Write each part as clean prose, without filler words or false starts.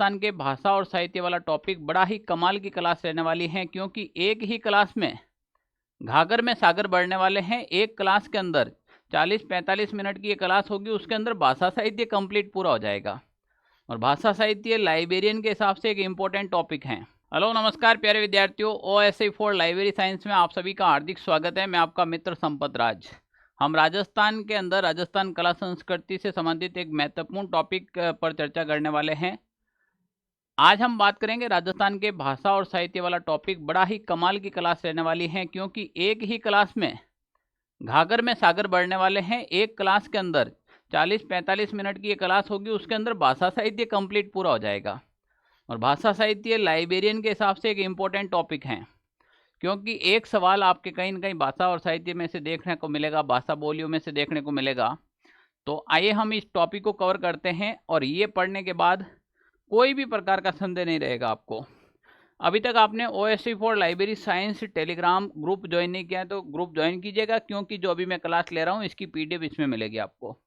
राजस्थान के भाषा और साहित्य वाला टॉपिक बड़ा ही कमाल की क्लास रहने वाली है, क्योंकि एक ही क्लास में घाघर में सागर बढ़ने वाले हैं। एक क्लास के अंदर 40-45 मिनट की ये क्लास होगी, उसके अंदर भाषा साहित्य कंप्लीट पूरा हो जाएगा। और भाषा साहित्य लाइब्रेरियन के हिसाब से एक इम्पोर्टेंट टॉपिक है। हेलो नमस्कार प्यारे विद्यार्थियों, OSI फॉर लाइब्रेरी साइंस में आप सभी का हार्दिक स्वागत है। मैं आपका मित्र संपत राज। हम राजस्थान के अंदर राजस्थान कला संस्कृति से संबंधित एक महत्वपूर्ण टॉपिक पर चर्चा करने वाले हैं। आज हम बात करेंगे राजस्थान के भाषा और साहित्य वाला टॉपिक बड़ा ही कमाल की क्लास रहने वाली है, क्योंकि एक ही क्लास में घाघर में सागर बढ़ने वाले हैं। एक क्लास के अंदर 40-45 मिनट की ये क्लास होगी, उसके अंदर भाषा साहित्य कंप्लीट पूरा हो जाएगा। और भाषा साहित्य लाइब्रेरियन के हिसाब से एक इम्पोर्टेंट टॉपिक है, क्योंकि एक सवाल आपके कहीं न कहीं भाषा और साहित्य में से देखने को मिलेगा, भाषा बोलियों में से देखने को मिलेगा। तो आइए हम इस टॉपिक को कवर करते हैं, और ये पढ़ने के बाद कोई भी प्रकार का संदेह नहीं रहेगा आपको। अभी तक आपने OSI for library science Telegram group join नहीं किया है तो ग्रुप ज्वाइन कीजिएगा, क्योंकि जो अभी मैं क्लास ले रहा हूँ इसकी PDF इसमें मिलेगी आपको।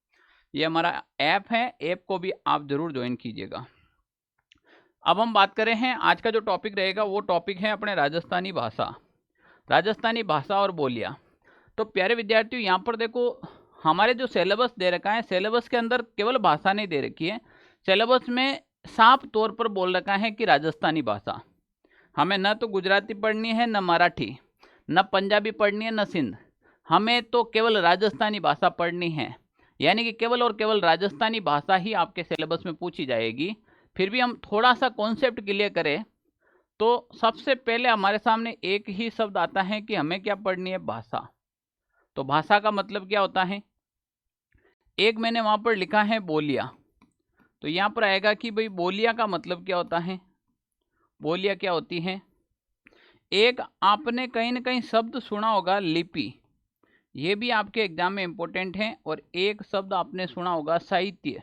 ये हमारा ऐप है, ऐप को भी आप जरूर ज्वाइन कीजिएगा। अब हम बात करें हैं आज का जो टॉपिक रहेगा, वो टॉपिक है अपने राजस्थानी भाषा और बोलियाँ। तो प्यारे विद्यार्थियों, यहाँ पर देखो हमारे जो सिलेबस दे रखा है, सिलेबस के अंदर केवल भाषा नहीं दे रखी है, सिलेबस में साफ तौर पर बोल रखा है कि राजस्थानी भाषा। हमें न तो गुजराती पढ़नी है, न मराठी, न पंजाबी पढ़नी है, न सिंध। हमें तो केवल राजस्थानी भाषा पढ़नी है, यानी कि केवल और केवल राजस्थानी भाषा ही आपके सिलेबस में पूछी जाएगी। फिर भी हम थोड़ा सा कॉन्सेप्ट क्लियर करें तो सबसे पहले हमारे सामने एक ही शब्द आता है कि हमें क्या पढ़नी है, भाषा। तो भाषा का मतलब क्या होता है? एक मैंने वहां पर लिखा है बोलिया, तो यहाँ पर आएगा कि भाई बोलिया का मतलब क्या होता है, बोलिया क्या होती है। एक आपने कहीं ना कहीं शब्द सुना होगा लिपि, ये भी आपके एग्जाम में इंपॉर्टेंट है। और एक शब्द आपने सुना होगा साहित्य।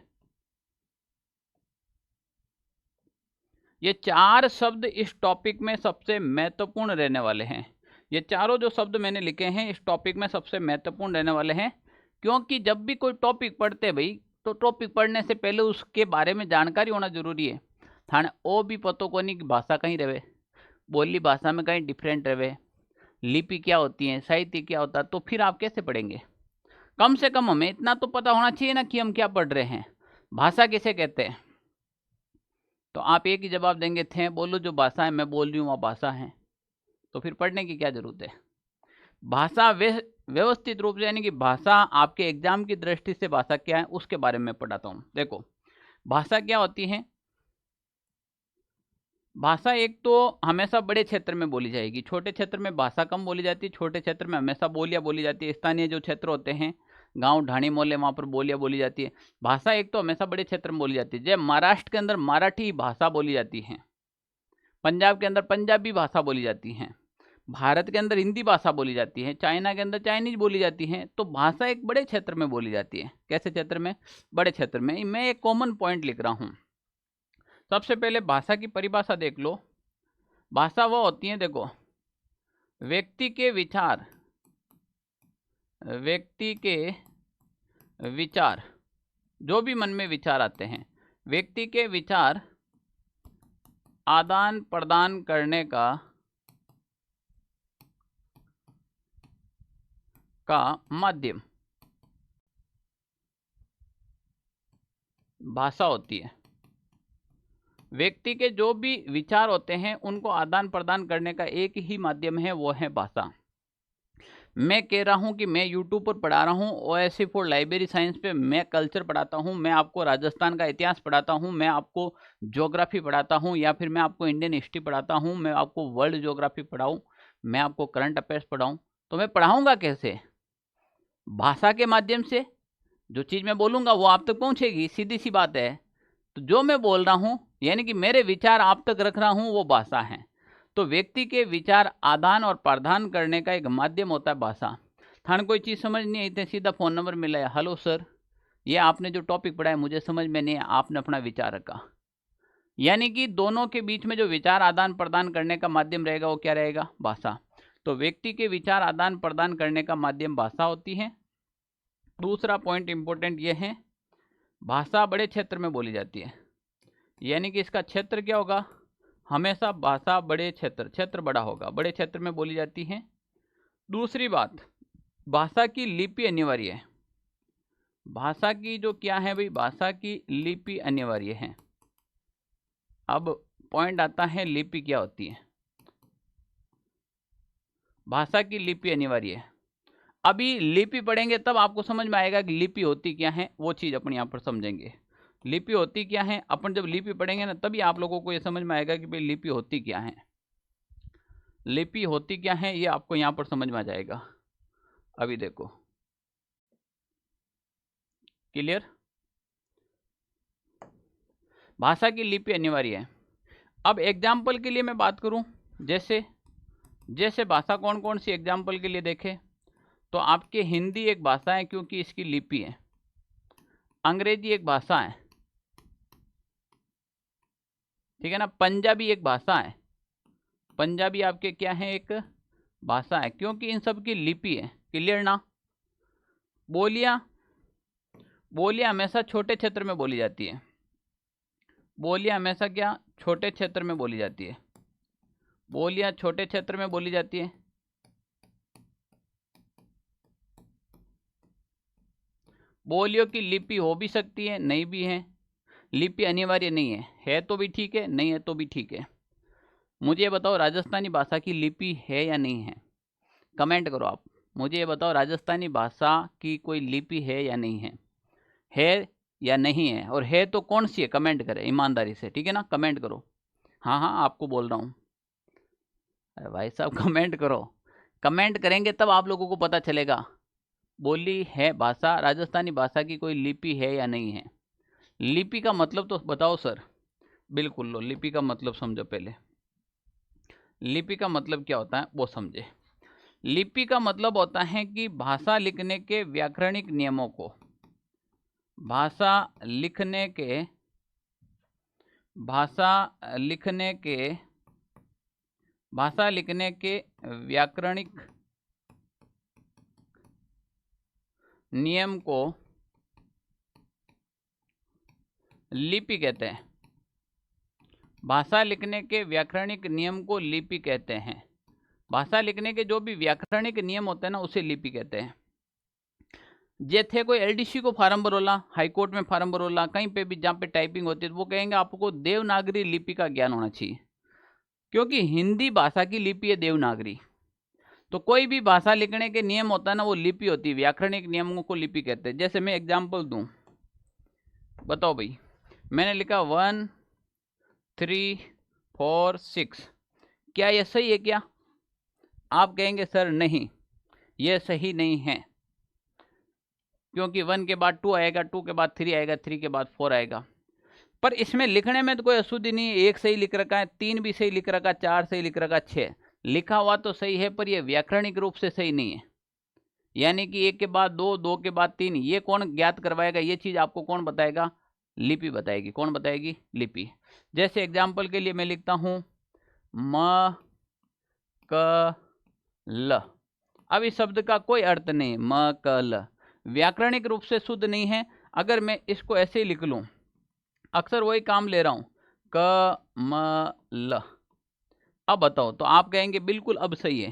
ये चार शब्द इस टॉपिक में सबसे महत्वपूर्ण रहने वाले हैं। ये चारों जो शब्द मैंने लिखे हैं इस टॉपिक में सबसे महत्वपूर्ण रहने वाले हैं, क्योंकि जब भी कोई टॉपिक पढ़ते भाई, तो टॉपिक पढ़ने से पहले उसके बारे में जानकारी होना जरूरी है। थाने ओ भी पतो को नहीं कि भाषा कहीं रहे, बोली भाषा में कहीं डिफरेंट रहे, लिपि क्या होती है, साहित्य क्या होता है, तो फिर आप कैसे पढ़ेंगे? कम से कम हमें इतना तो पता होना चाहिए ना कि हम क्या पढ़ रहे हैं, भाषा किसे कहते हैं। तो आप एक ही जवाब देंगे, थे बोलो जो भाषा है मैं बोल रही हूँ वह भाषा है। तो फिर पढ़ने की क्या जरूरत है? भाषा व्यवस्थित रूप से, यानी कि भाषा आपके एग्जाम की दृष्टि से भाषा क्या है उसके बारे में पढ़ाता हूँ। देखो भाषा क्या होती है। भाषा एक तो हमेशा बड़े क्षेत्र में बोली जाएगी, छोटे क्षेत्र में भाषा कम बोली जाती है। छोटे क्षेत्र में हमेशा बोलियाँ बोली जाती है। स्थानीय जो क्षेत्र होते हैं, गांव ढाणी मोहल्ले, वहाँ पर बोलियाँ बोली जाती है। भाषा एक तो हमेशा बड़े क्षेत्र में बोली जाती है। जैसे महाराष्ट्र के अंदर मराठी भाषा बोली जाती है, पंजाब के अंदर पंजाबी भाषा बोली जाती है, भारत के अंदर हिंदी भाषा बोली जाती है, चाइना के अंदर चाइनीज बोली जाती है। तो भाषा एक बड़े क्षेत्र में बोली जाती है। कैसे क्षेत्र में? बड़े क्षेत्र में। मैं एक कॉमन पॉइंट लिख रहा हूँ। सबसे पहले भाषा की परिभाषा देख लो। भाषा वो होती है, देखो, व्यक्ति के विचार, जो भी मन में विचार आते हैं, व्यक्ति के विचार आदान प्रदान करने का माध्यम भाषा होती है। व्यक्ति के जो भी विचार होते हैं उनको आदान प्रदान करने का एक ही माध्यम है, वो है भाषा। मैं कह रहा हूं कि मैं YouTube पर पढ़ा रहा हूं, OSI फॉर लाइब्रेरी साइंस पे मैं कल्चर पढ़ाता हूं, मैं आपको राजस्थान का इतिहास पढ़ाता हूं, मैं आपको ज्योग्राफी पढ़ाता हूं, या फिर मैं आपको इंडियन हिस्ट्री पढ़ाता हूं, मैं आपको वर्ल्ड ज्योग्राफी पढ़ाऊं, मैं आपको करंट अफेयर्स पढ़ाऊं, तो मैं पढ़ाऊंगा कैसे? भाषा के माध्यम से। जो चीज़ मैं बोलूँगा वो आप तक पहुँचेगी, सीधी सी बात है। तो जो मैं बोल रहा हूँ, यानी कि मेरे विचार आप तक रख रहा हूँ, वो भाषा है। तो व्यक्ति के विचार आदान और प्रदान करने का एक माध्यम होता है भाषा। थाने कोई चीज़ समझ नहीं आई तो सीधा फ़ोन नंबर मिला है, हेलो सर, ये आपने जो टॉपिक पढ़ा है मुझे समझ में नहीं है, आपने अपना विचार रखा। यानी कि दोनों के बीच में जो विचार आदान प्रदान करने का माध्यम रहेगा वो क्या रहेगा? भाषा। तो व्यक्ति के विचार आदान प्रदान करने का माध्यम भाषा होती है। दूसरा पॉइंट इंपॉर्टेंट ये है, भाषा बड़े क्षेत्र में बोली जाती है। यानी कि इसका क्षेत्र क्या होगा, हमेशा भाषा बड़े क्षेत्र बड़ा होगा, बड़े क्षेत्र में बोली जाती है। दूसरी बात, भाषा की लिपि अनिवार्य है। भाषा की जो क्या है भाई, भाषा की लिपि अनिवार्य है। अब पॉइंट आता है लिपि क्या होती है। भाषा की लिपि अनिवार्य है। अभी लिपि पढ़ेंगे तब आपको समझ में आएगा कि लिपि होती क्या है, वो चीज़ अपन यहाँ पर समझेंगे। लिपि होती क्या है, अपन जब लिपि पढ़ेंगे ना तभी आप लोगों को ये समझ में आएगा कि भाई लिपि होती क्या है। लिपि होती क्या है ये आपको यहाँ पर समझ में आ जाएगा। अभी देखो, क्लियर। भाषा की लिपि अनिवार्य है। अब एग्जाम्पल के लिए मैं बात करूं, जैसे भाषा कौन कौन सी एग्जाम्पल के लिए देखें तो आपके हिंदी एक भाषा है क्योंकि इसकी लिपि है। अंग्रेजी एक भाषा है, ठीक है ना। पंजाबी एक भाषा है, पंजाबी आपके क्या है, एक भाषा है क्योंकि इन सब की लिपि है। क्लियर ना। बोलियां हमेशा छोटे क्षेत्र में बोली जाती है। बोलियां हमेशा क्या, छोटे क्षेत्र में बोली जाती है। बोलियां छोटे क्षेत्र में बोली जाती है। बोलियों की लिपि हो भी सकती है, नहीं भी है। लिपि अनिवार्य नहीं है तो भी ठीक है, नहीं है तो भी ठीक है। मुझे बताओ राजस्थानी भाषा की लिपि है या नहीं है, कमेंट करो आप। मुझे ये बताओ राजस्थानी भाषा की कोई लिपि है या नहीं है या नहीं है, और है तो कौन सी है, कमेंट करें ईमानदारी से, ठीक है ना। कमेंट करो, हाँ हाँ आपको बोल रहा हूँ। अरे भाई साहब कमेंट करो, कमेंट करेंगे तब आप लोगों को पता चलेगा। बोली है भाषा, राजस्थानी भाषा की कोई लिपि है या नहीं है। लिपि का मतलब तो बताओ सर। बिल्कुल लो, लिपि का मतलब समझो पहले। लिपि का मतलब क्या होता है वो समझे। लिपि का मतलब होता है कि भाषा लिखने के व्याकरणिक नियमों को, भाषा लिखने के व्याकरणिक नियम को लिपि कहते हैं। भाषा लिखने के व्याकरणिक नियम को लिपि कहते हैं। भाषा लिखने के जो भी व्याकरणिक नियम होते हैं ना उसे लिपि कहते हैं। जे थे कोई एलडीसी को फार्म भरोला, हाईकोर्ट में फार्म भरोला, कहीं पे भी जहाँ पे टाइपिंग होती है तो वो कहेंगे आपको देवनागरी लिपि का ज्ञान होना चाहिए, क्योंकि हिंदी भाषा की लिपि है देवनागरी। तो कोई भी भाषा लिखने के नियम होता है ना वो लिपि होती है, व्याकरणिक नियमों को लिपि कहते हैं। जैसे मैं एग्जाम्पल दूं, बताओ भाई, मैंने लिखा 1 3 4 6, क्या ये सही है क्या? आप कहेंगे सर नहीं, ये सही नहीं है, क्योंकि 1 के बाद 2 आएगा, 2 के बाद 3 आएगा, 3 के बाद 4 आएगा। पर इसमें लिखने में तो कोई अशुद्धि नहीं है। 1 सही लिख रखा है, 3 भी सही लिख रखा है, 4 सही लिख रखा है, 6 लिखा हुआ तो सही है, पर यह व्याकरणिक रूप से सही नहीं है। यानी कि 1 के बाद 2, 2 के बाद 3, ये कौन ज्ञात करवाएगा? ये चीज आपको कौन बताएगा? लिपि बताएगी। कौन बताएगी? लिपि। जैसे एग्जाम्पल के लिए मैं लिखता हूं म क ल। अब इस शब्द का कोई अर्थ नहीं, म क ल व्याकरणिक रूप से शुद्ध नहीं है। अगर मैं इसको ऐसे ही लिख लूं, अक्सर वही काम ले रहा हूं, क म ल। अब बताओ, तो आप कहेंगे बिल्कुल अब सही है,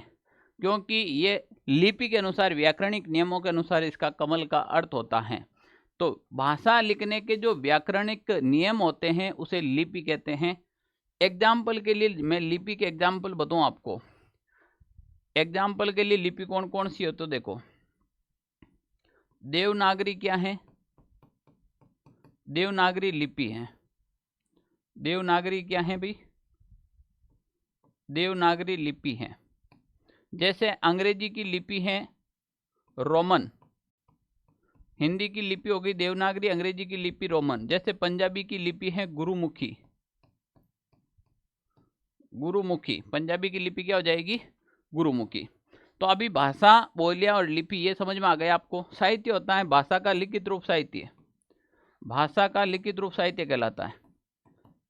क्योंकि ये लिपि के अनुसार, व्याकरणिक नियमों के अनुसार इसका कमल का अर्थ होता है। तो भाषा लिखने के जो व्याकरणिक नियम होते हैं उसे लिपि कहते हैं। एग्जाम्पल के लिए मैं लिपि के एग्जाम्पल बताऊं आपको। एग्जाम्पल के लिए लिपि कौन कौन सी हो, तो देखो देवनागरी क्या है? देवनागरी लिपि है। देवनागरी क्या है भाई? देवनागरी लिपि है। जैसे अंग्रेजी की लिपि है रोमन, हिंदी की लिपि हो गई देवनागरी, अंग्रेजी की लिपि रोमन। जैसे पंजाबी की लिपि है गुरुमुखी। गुरुमुखी पंजाबी की लिपि क्या हो जाएगी? गुरुमुखी। तो अभी भाषा, बोलियां और लिपि ये समझ में आ गया आपको। साहित्य होता है भाषा का लिखित रूप साहित्य। भाषा का लिखित रूप साहित्य कहलाता है।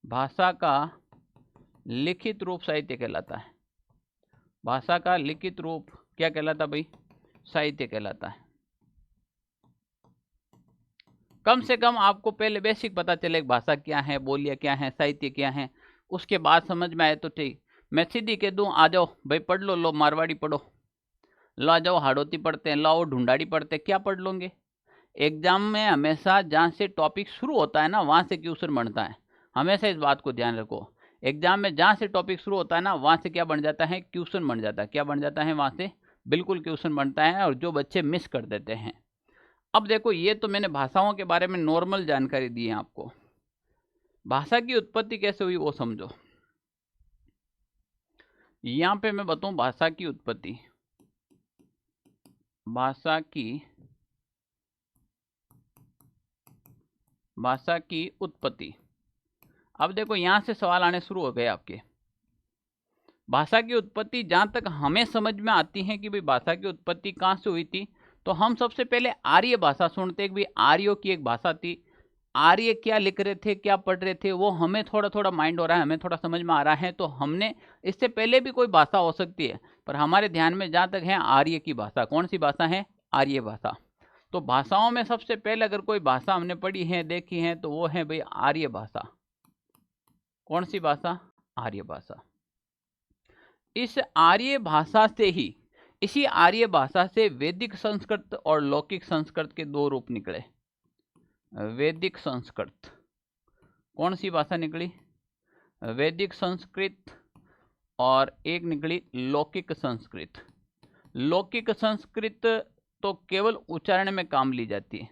भाषा का लिखित रूप साहित्य कहलाता है। भाषा का लिखित रूप क्या कहलाता भाई? साहित्य कहलाता है। कम से कम आपको पहले बेसिक पता चले भाषा क्या है, बोलियाँ क्या है, साहित्य क्या है, उसके बाद समझ में आए तो ठीक। मैं सीधी कह दूँ आ जाओ भाई पढ़ लो मारवाड़ी पढ़ो, लो आ जाओ हाड़ौती पढ़ते हैं, लाओ ढूंढाड़ी पढ़ते हैं, क्या पढ़ लोगे? एग्जाम में हमेशा जहाँ से टॉपिक शुरू होता है ना वहाँ से क्वेश्चन बनता है, हमेशा इस बात को ध्यान रखो। एग्जाम में जहाँ से टॉपिक शुरू होता है ना वहाँ से क्या बन जाता है? क्वेश्चन बन जाता है। क्या बन जाता है? वहाँ से बिल्कुल क्वेश्चन बनता है, और जो बच्चे मिस कर देते हैं। अब देखो ये तो मैंने भाषाओं के बारे में नॉर्मल जानकारी दी है आपको। भाषा की उत्पत्ति कैसे हुई वो समझो। यहाँ पे मैं बताऊं भाषा की उत्पत्ति, भाषा की उत्पत्ति। अब देखो यहाँ से सवाल आने शुरू हो गए आपके। भाषा की उत्पत्ति जहाँ तक हमें समझ में आती है कि भाई भाषा की उत्पत्ति कहाँ से हुई थी, तो हम सबसे पहले आर्य भाषा सुनते हैं कि भाई आर्यों की एक भाषा थी। आर्य क्या लिख रहे थे, क्या पढ़ रहे थे, वो हमें थोड़ा थोड़ा माइंड हो रहा है, हमें थोड़ा समझ में आ रहा है। तो हमने इससे पहले भी कोई भाषा हो सकती है, पर हमारे ध्यान में जहाँ तक है आर्य की भाषा। कौन सी भाषा है? आर्य भाषा। तो भाषाओं में सबसे पहले अगर कोई भाषा हमने पढ़ी है, देखी है, तो वो है भाई आर्य भाषा। कौन सी भाषा? आर्य भाषा। इस आर्य भाषा से ही, इसी आर्य भाषा से वैदिक संस्कृत और लौकिक संस्कृत के दो रूप निकले। वैदिक संस्कृत, कौन सी भाषा निकली? वैदिक संस्कृत, और एक निकली लौकिक संस्कृत। लौकिक संस्कृत तो केवल उच्चारण में काम ली जाती है।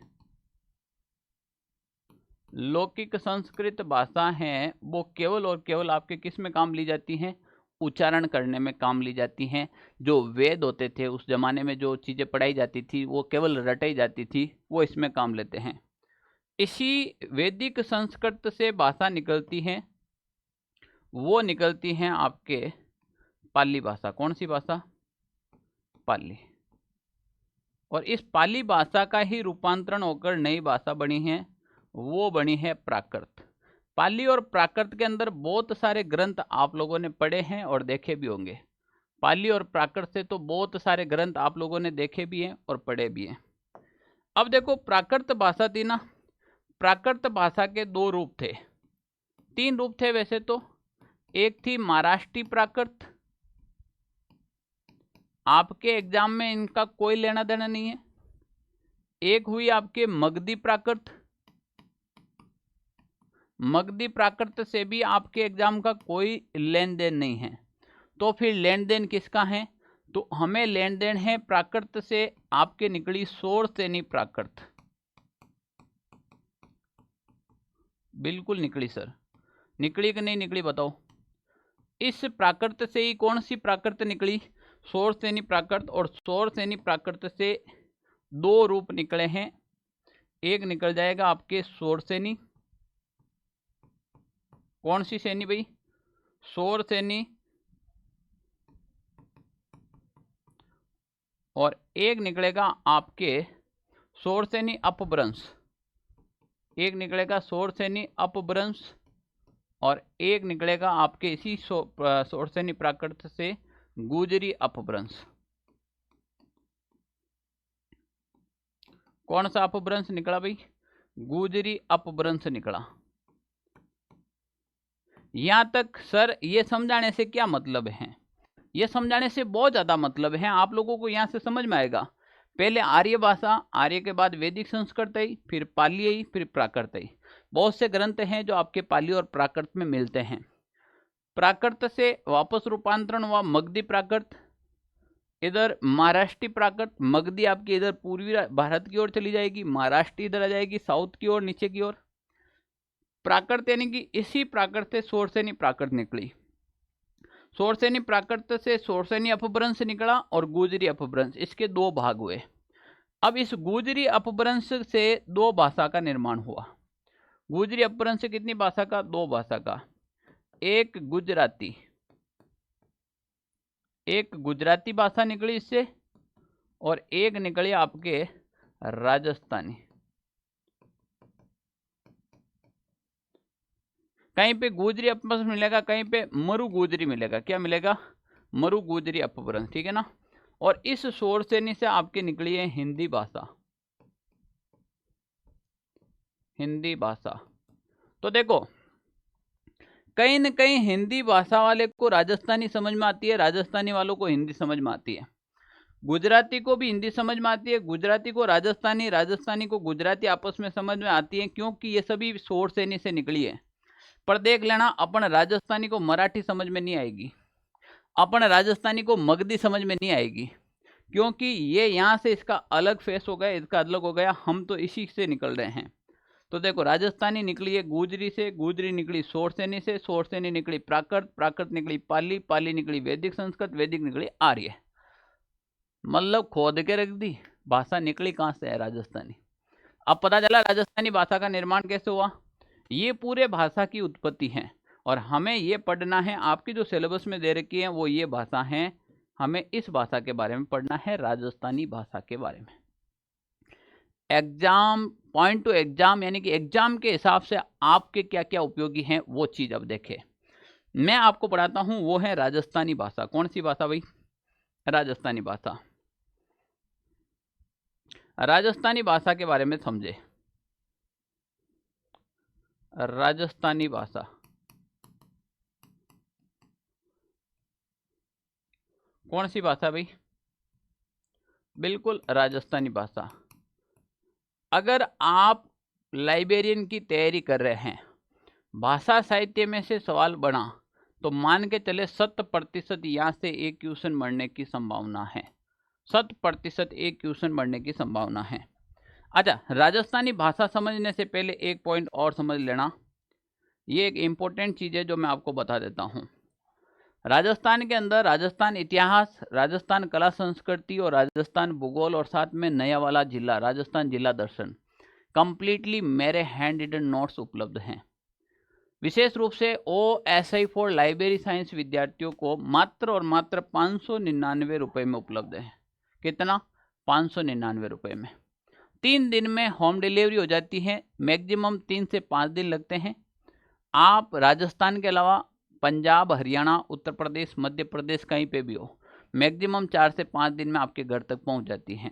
लौकिक संस्कृत भाषा है वो केवल और केवल आपके किस में काम ली जाती है? उच्चारण करने में काम ली जाती हैं। जो वेद होते थे उस जमाने में, जो चीज़ें पढ़ाई जाती थी वो केवल रटाई जाती थी, वो इसमें काम लेते हैं। इसी वैदिक संस्कृत से भाषा निकलती है, वो निकलती हैं आपके पाली भाषा। कौन सी भाषा? पाली। और इस पाली भाषा का ही रूपांतरण होकर नई भाषा बनी है, वो बनी है प्राकृत। पाली और प्राकृत के अंदर बहुत सारे ग्रंथ आप लोगों ने पढ़े हैं और देखे भी होंगे। पाली और प्राकृत से तो बहुत सारे ग्रंथ आप लोगों ने देखे भी हैं और पढ़े भी हैं। अब देखो प्राकृत भाषा थी ना, प्राकृत भाषा के दो रूप थे, तीन रूप थे वैसे तो। एक थी महाराष्ट्री प्राकृत, आपके एग्जाम में इनका कोई लेना देना नहीं है। एक हुई आपके मगधी प्राकृत, मगधी प्राकृत से भी आपके एग्जाम का कोई लेन देन नहीं है। तो फिर लेन देन किसका है? तो हमें लेन देन है प्राकृत से आपके निकली शोरसेनी प्राकृत। बिल्कुल निकली सर, निकली कि नहीं निकली बताओ? इस प्राकृत से ही कौन सी प्राकृत निकली? शोरसेनी प्राकृत। और शोरसेनी प्राकृत से दो रूप निकले हैं। एक निकल जाएगा आपके शोरसेनी, कौन सी सेनी भाई? शोरसेनी। और एक निकलेगा आपके शोरसेनी अपभ्रंश, एक निकलेगा शोरसेनी अपभ्रंश, और एक निकलेगा आपके इसी शोरसेनी प्राकृत से गुजरी अपभ्रंश। कौन सा अपभ्रंश निकला भाई? गुजरी अपभ्रंश निकला। यहां तक सर ये समझाने से क्या मतलब है? ये समझाने से बहुत ज़्यादा मतलब है, आप लोगों को यहाँ से समझ में आएगा। पहले आर्य भाषा, आर्य के बाद वैदिक संस्कृत आई, फिर पाली आई, फिर प्राकृत आई। बहुत से ग्रंथ हैं जो आपके पाली और प्राकृत में मिलते हैं। प्राकृत से वापस रूपांतरण हुआ मगधी प्राकृत, इधर महाराष्ट्री प्राकृत। मगधी आपकी इधर पूर्वी भारत की ओर चली जाएगी, महाराष्ट्र इधर आ जाएगी साउथ की ओर, नीचे की ओर। प्राकृत यानी कि इसी प्राकृत से शोरसेनी प्राकृत निकली। शोरसेनी प्राकृत से शोरसेनी अपभ्रंश निकला और गुजरी अपभ्रंश, इसके दो भाग हुए। अब इस गुजरी अपभ्रंश से दो भाषा का निर्माण हुआ। गुजरी अपभ्रंश कितनी भाषा का? दो भाषा का। एक गुजराती भाषा निकली इससे, और एक निकली आपके राजस्थानी। कहीं पे गुजरी अपभ्रंश मिलेगा, कहीं पे मरु गुजरी मिलेगा। क्या मिलेगा? मरु गुजरी अपभ्रंश, ठीक है ना। और इस शोरसेनी से आपकी निकली है हिंदी भाषा। हिंदी भाषा। तो देखो, कहीं न कहीं हिंदी भाषा वाले को राजस्थानी समझ में आती है, राजस्थानी वालों को हिंदी समझ में आती है। गुजराती को भी हिंदी समझ में आती है, गुजराती को राजस्थानी, राजस्थानी को गुजराती आपस में समझ में आती है, क्योंकि ये सभी सोर सैनी से निकली है। पर देख लेना, अपन राजस्थानी को मराठी समझ में नहीं आएगी, अपन राजस्थानी को मगधी समझ में नहीं आएगी, क्योंकि ये यहाँ से इसका अलग फेस हो गया, इसका अलग हो गया, हम तो इसी से निकल रहे हैं। तो देखो, राजस्थानी निकली है गुजरी से, गुजरी निकली सोरसेनी से, सोरसेनी निकली प्राकृत, प्राकृत निकली पाली, पाली निकली वैदिक संस्कृत, वैदिक निकली आर्य। मतलब खोद के रख दी, भाषा निकली कहाँ से है? राजस्थानी। अब पता चला राजस्थानी भाषा का निर्माण कैसे हुआ। ये पूरे भाषा की उत्पत्ति है और हमें ये पढ़ना है। आपकी जो सिलेबस में दे रखी है वो ये भाषा है, हमें इस भाषा के बारे में पढ़ना है, राजस्थानी भाषा के बारे में। एग्जाम पॉइंट टू एग्जाम, यानी कि एग्जाम के हिसाब से आपके क्या क्या उपयोगी हैं वो चीज़ अब देखें। मैं आपको पढ़ाता हूं, वो है राजस्थानी भाषा। कौन सी भाषा भाई? राजस्थानी भाषा। राजस्थानी भाषा के बारे में समझे। राजस्थानी भाषा कौन सी भाषा भाई? बिल्कुल राजस्थानी भाषा। अगर आप लाइब्रेरियन की तैयारी कर रहे हैं, भाषा साहित्य में से सवाल बना, तो मान के चले 100% यहाँ से एक क्वेश्चन बढ़ने की संभावना है, 100% एक क्वेश्चन बढ़ने की संभावना है। अच्छा, राजस्थानी भाषा समझने से पहले एक पॉइंट और समझ लेना, ये एक इम्पोर्टेंट चीज़ है जो मैं आपको बता देता हूँ। राजस्थान के अंदर राजस्थान इतिहास, राजस्थान कला संस्कृति और राजस्थान भूगोल और साथ में नया वाला जिला राजस्थान जिला दर्शन कंप्लीटली मेरे हैंड रिटन नोट्स उपलब्ध हैं। विशेष रूप से OSI फॉर लाइब्रेरी साइंस विद्यार्थियों को मात्र और मात्र 599 रुपये में उपलब्ध है। कितना? 599 रुपये में। 3 दिन में होम डिलीवरी हो जाती है, मैक्सिमम 3 से 5 दिन लगते हैं। आप राजस्थान के अलावा पंजाब, हरियाणा, उत्तर प्रदेश, मध्य प्रदेश कहीं पे भी हो, मैक्सिमम 4 से 5 दिन में आपके घर तक पहुंच जाती हैं।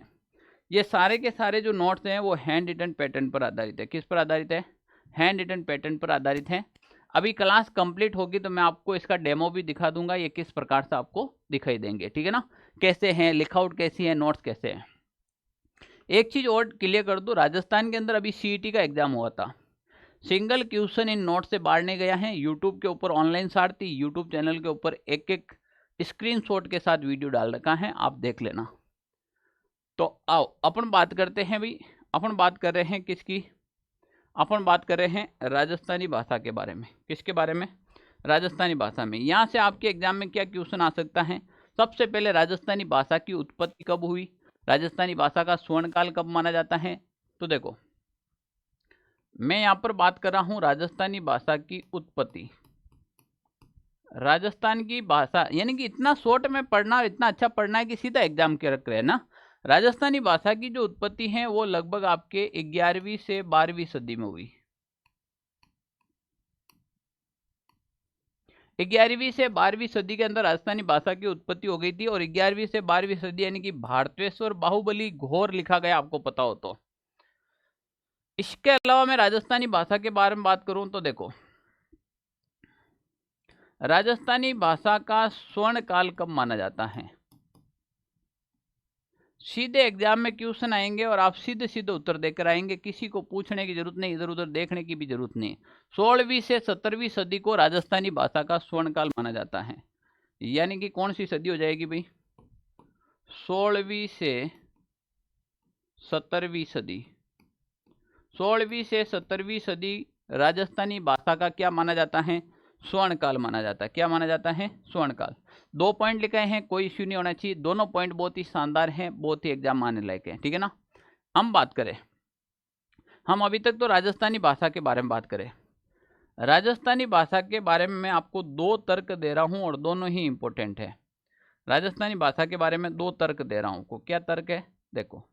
ये सारे के सारे जो नोट्स हैं वो हैंड रिटन पैटर्न पर आधारित है। किस पर आधारित है? हैंड रिटन पैटर्न पर आधारित है। अभी क्लास कंप्लीट होगी तो मैं आपको इसका डेमो भी दिखा दूंगा, ये किस प्रकार से आपको दिखाई देंगे, ठीक है ना, कैसे हैं, लिखआउट कैसी है, नोट्स कैसे हैं। एक चीज़ और क्लियर कर दूँ, राजस्थान के अंदर अभी CET का एग्जाम हुआ था, सिंगल क्वेश्चन इन नोट से बाहर नहीं गया है। यूट्यूब के ऊपर ऑनलाइन सारथी यूट्यूब चैनल के ऊपर एक एक स्क्रीनशॉट के साथ वीडियो डाल रखा है, आप देख लेना। तो आओ अपन बात करते हैं भाई, अपन बात कर रहे हैं किसकी? अपन बात कर रहे हैं राजस्थानी भाषा के बारे में। किसके बारे में? राजस्थानी भाषा में। यहाँ से आपके एग्जाम में क्या क्वेश्चन आ सकता है? सबसे पहले राजस्थानी भाषा की उत्पत्ति कब हुई, राजस्थानी भाषा का स्वर्णकाल कब माना जाता है। तो देखो, मैं यहाँ पर बात कर रहा हूँ राजस्थानी भाषा की उत्पत्ति। राजस्थान की भाषा यानी कि इतना शॉर्ट में पढ़ना, इतना अच्छा पढ़ना है कि सीधा एग्जाम के रख रहे हैं ना। राजस्थानी भाषा की जो उत्पत्ति है वो लगभग आपके 11वीं से 12वीं सदी में हुई। 11वीं से 12वीं सदी के अंदर राजस्थानी भाषा की उत्पत्ति हो गई थी। और 11वीं से 12वीं सदी यानी कि भारतेश्वर बाहुबली घोर लिखा गया, आपको पता हो तो। इसके अलावा मैं राजस्थानी भाषा के बारे में बात करूं तो देखो, राजस्थानी भाषा का स्वर्ण काल कब माना जाता है। सीधे एग्जाम में क्वेश्चन आएंगे और आप सीधे सीधे उत्तर देकर आएंगे, किसी को पूछने की जरूरत नहीं, इधर उधर देखने की भी जरूरत नहीं। 16वीं से 17वीं सदी को राजस्थानी भाषा का स्वर्ण काल माना जाता है। यानी कि कौन सी सदी हो जाएगी भाई? 16वीं से 17वीं सदी। 16वीं से 17वीं सदी राजस्थानी भाषा का क्या माना जाता है? स्वर्ण काल माना जाता है। क्या माना जाता है? स्वर्ण काल। 2 पॉइंट लिखे हैं, कोई इश्यू नहीं होना चाहिए, दोनों पॉइंट बहुत ही शानदार हैं, बहुत ही एग्जाम आने लायक है, ठीक है ना। हम बात करें, हम अभी तक तो राजस्थानी भाषा के बारे में बात करें। राजस्थानी भाषा के बारे में मैं आपको 2 तर्क दे रहा हूं और दोनों ही इंपॉर्टेंट है। राजस्थानी भाषा के बारे में 2 तर्क दे रहा हूं। क्या तर्क है? देखो,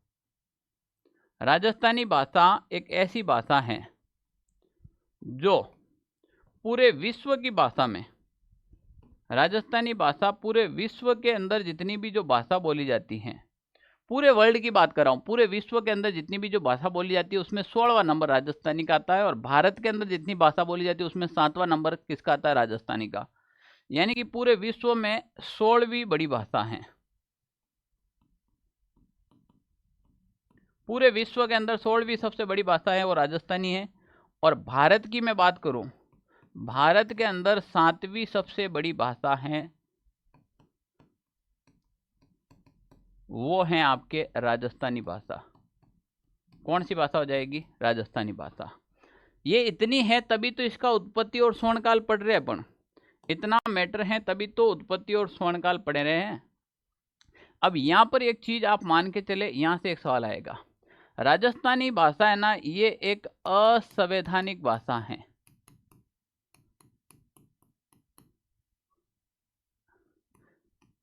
राजस्थानी भाषा एक ऐसी भाषा है जो पूरे विश्व की भाषा में, राजस्थानी भाषा पूरे विश्व के अंदर जितनी भी जो भाषा बोली जाती हैं पूरे वर्ल्ड की बात कर रहा हूँ, पूरे विश्व के अंदर जितनी भी जो भाषा बोली जाती है उसमें 16वां नंबर राजस्थानी का आता है, और भारत के अंदर जितनी भाषा बोली जाती है उसमें 7वां नंबर किसका आता है? राजस्थानी का। यानी कि पूरे विश्व में 16वीं बड़ी भाषा है। पूरे विश्व के अंदर 16वीं सबसे बड़ी भाषा है वो राजस्थानी है। और भारत की मैं बात करूं, भारत के अंदर 7वीं सबसे बड़ी भाषा है वो है आपके राजस्थानी भाषा। कौन सी भाषा हो जाएगी? राजस्थानी भाषा। ये इतनी है तभी तो इसका उत्पत्ति और स्वर्णकाल पढ़ रहे हैं अपन, इतना मैटर है तभी तो उत्पत्ति और स्वर्णकाल पढ़ रहे हैं। अब यहां पर एक चीज आप मान के चले, यहां से एक सवाल आएगा, राजस्थानी भाषा है ना, ये एक असंवैधानिक भाषा है।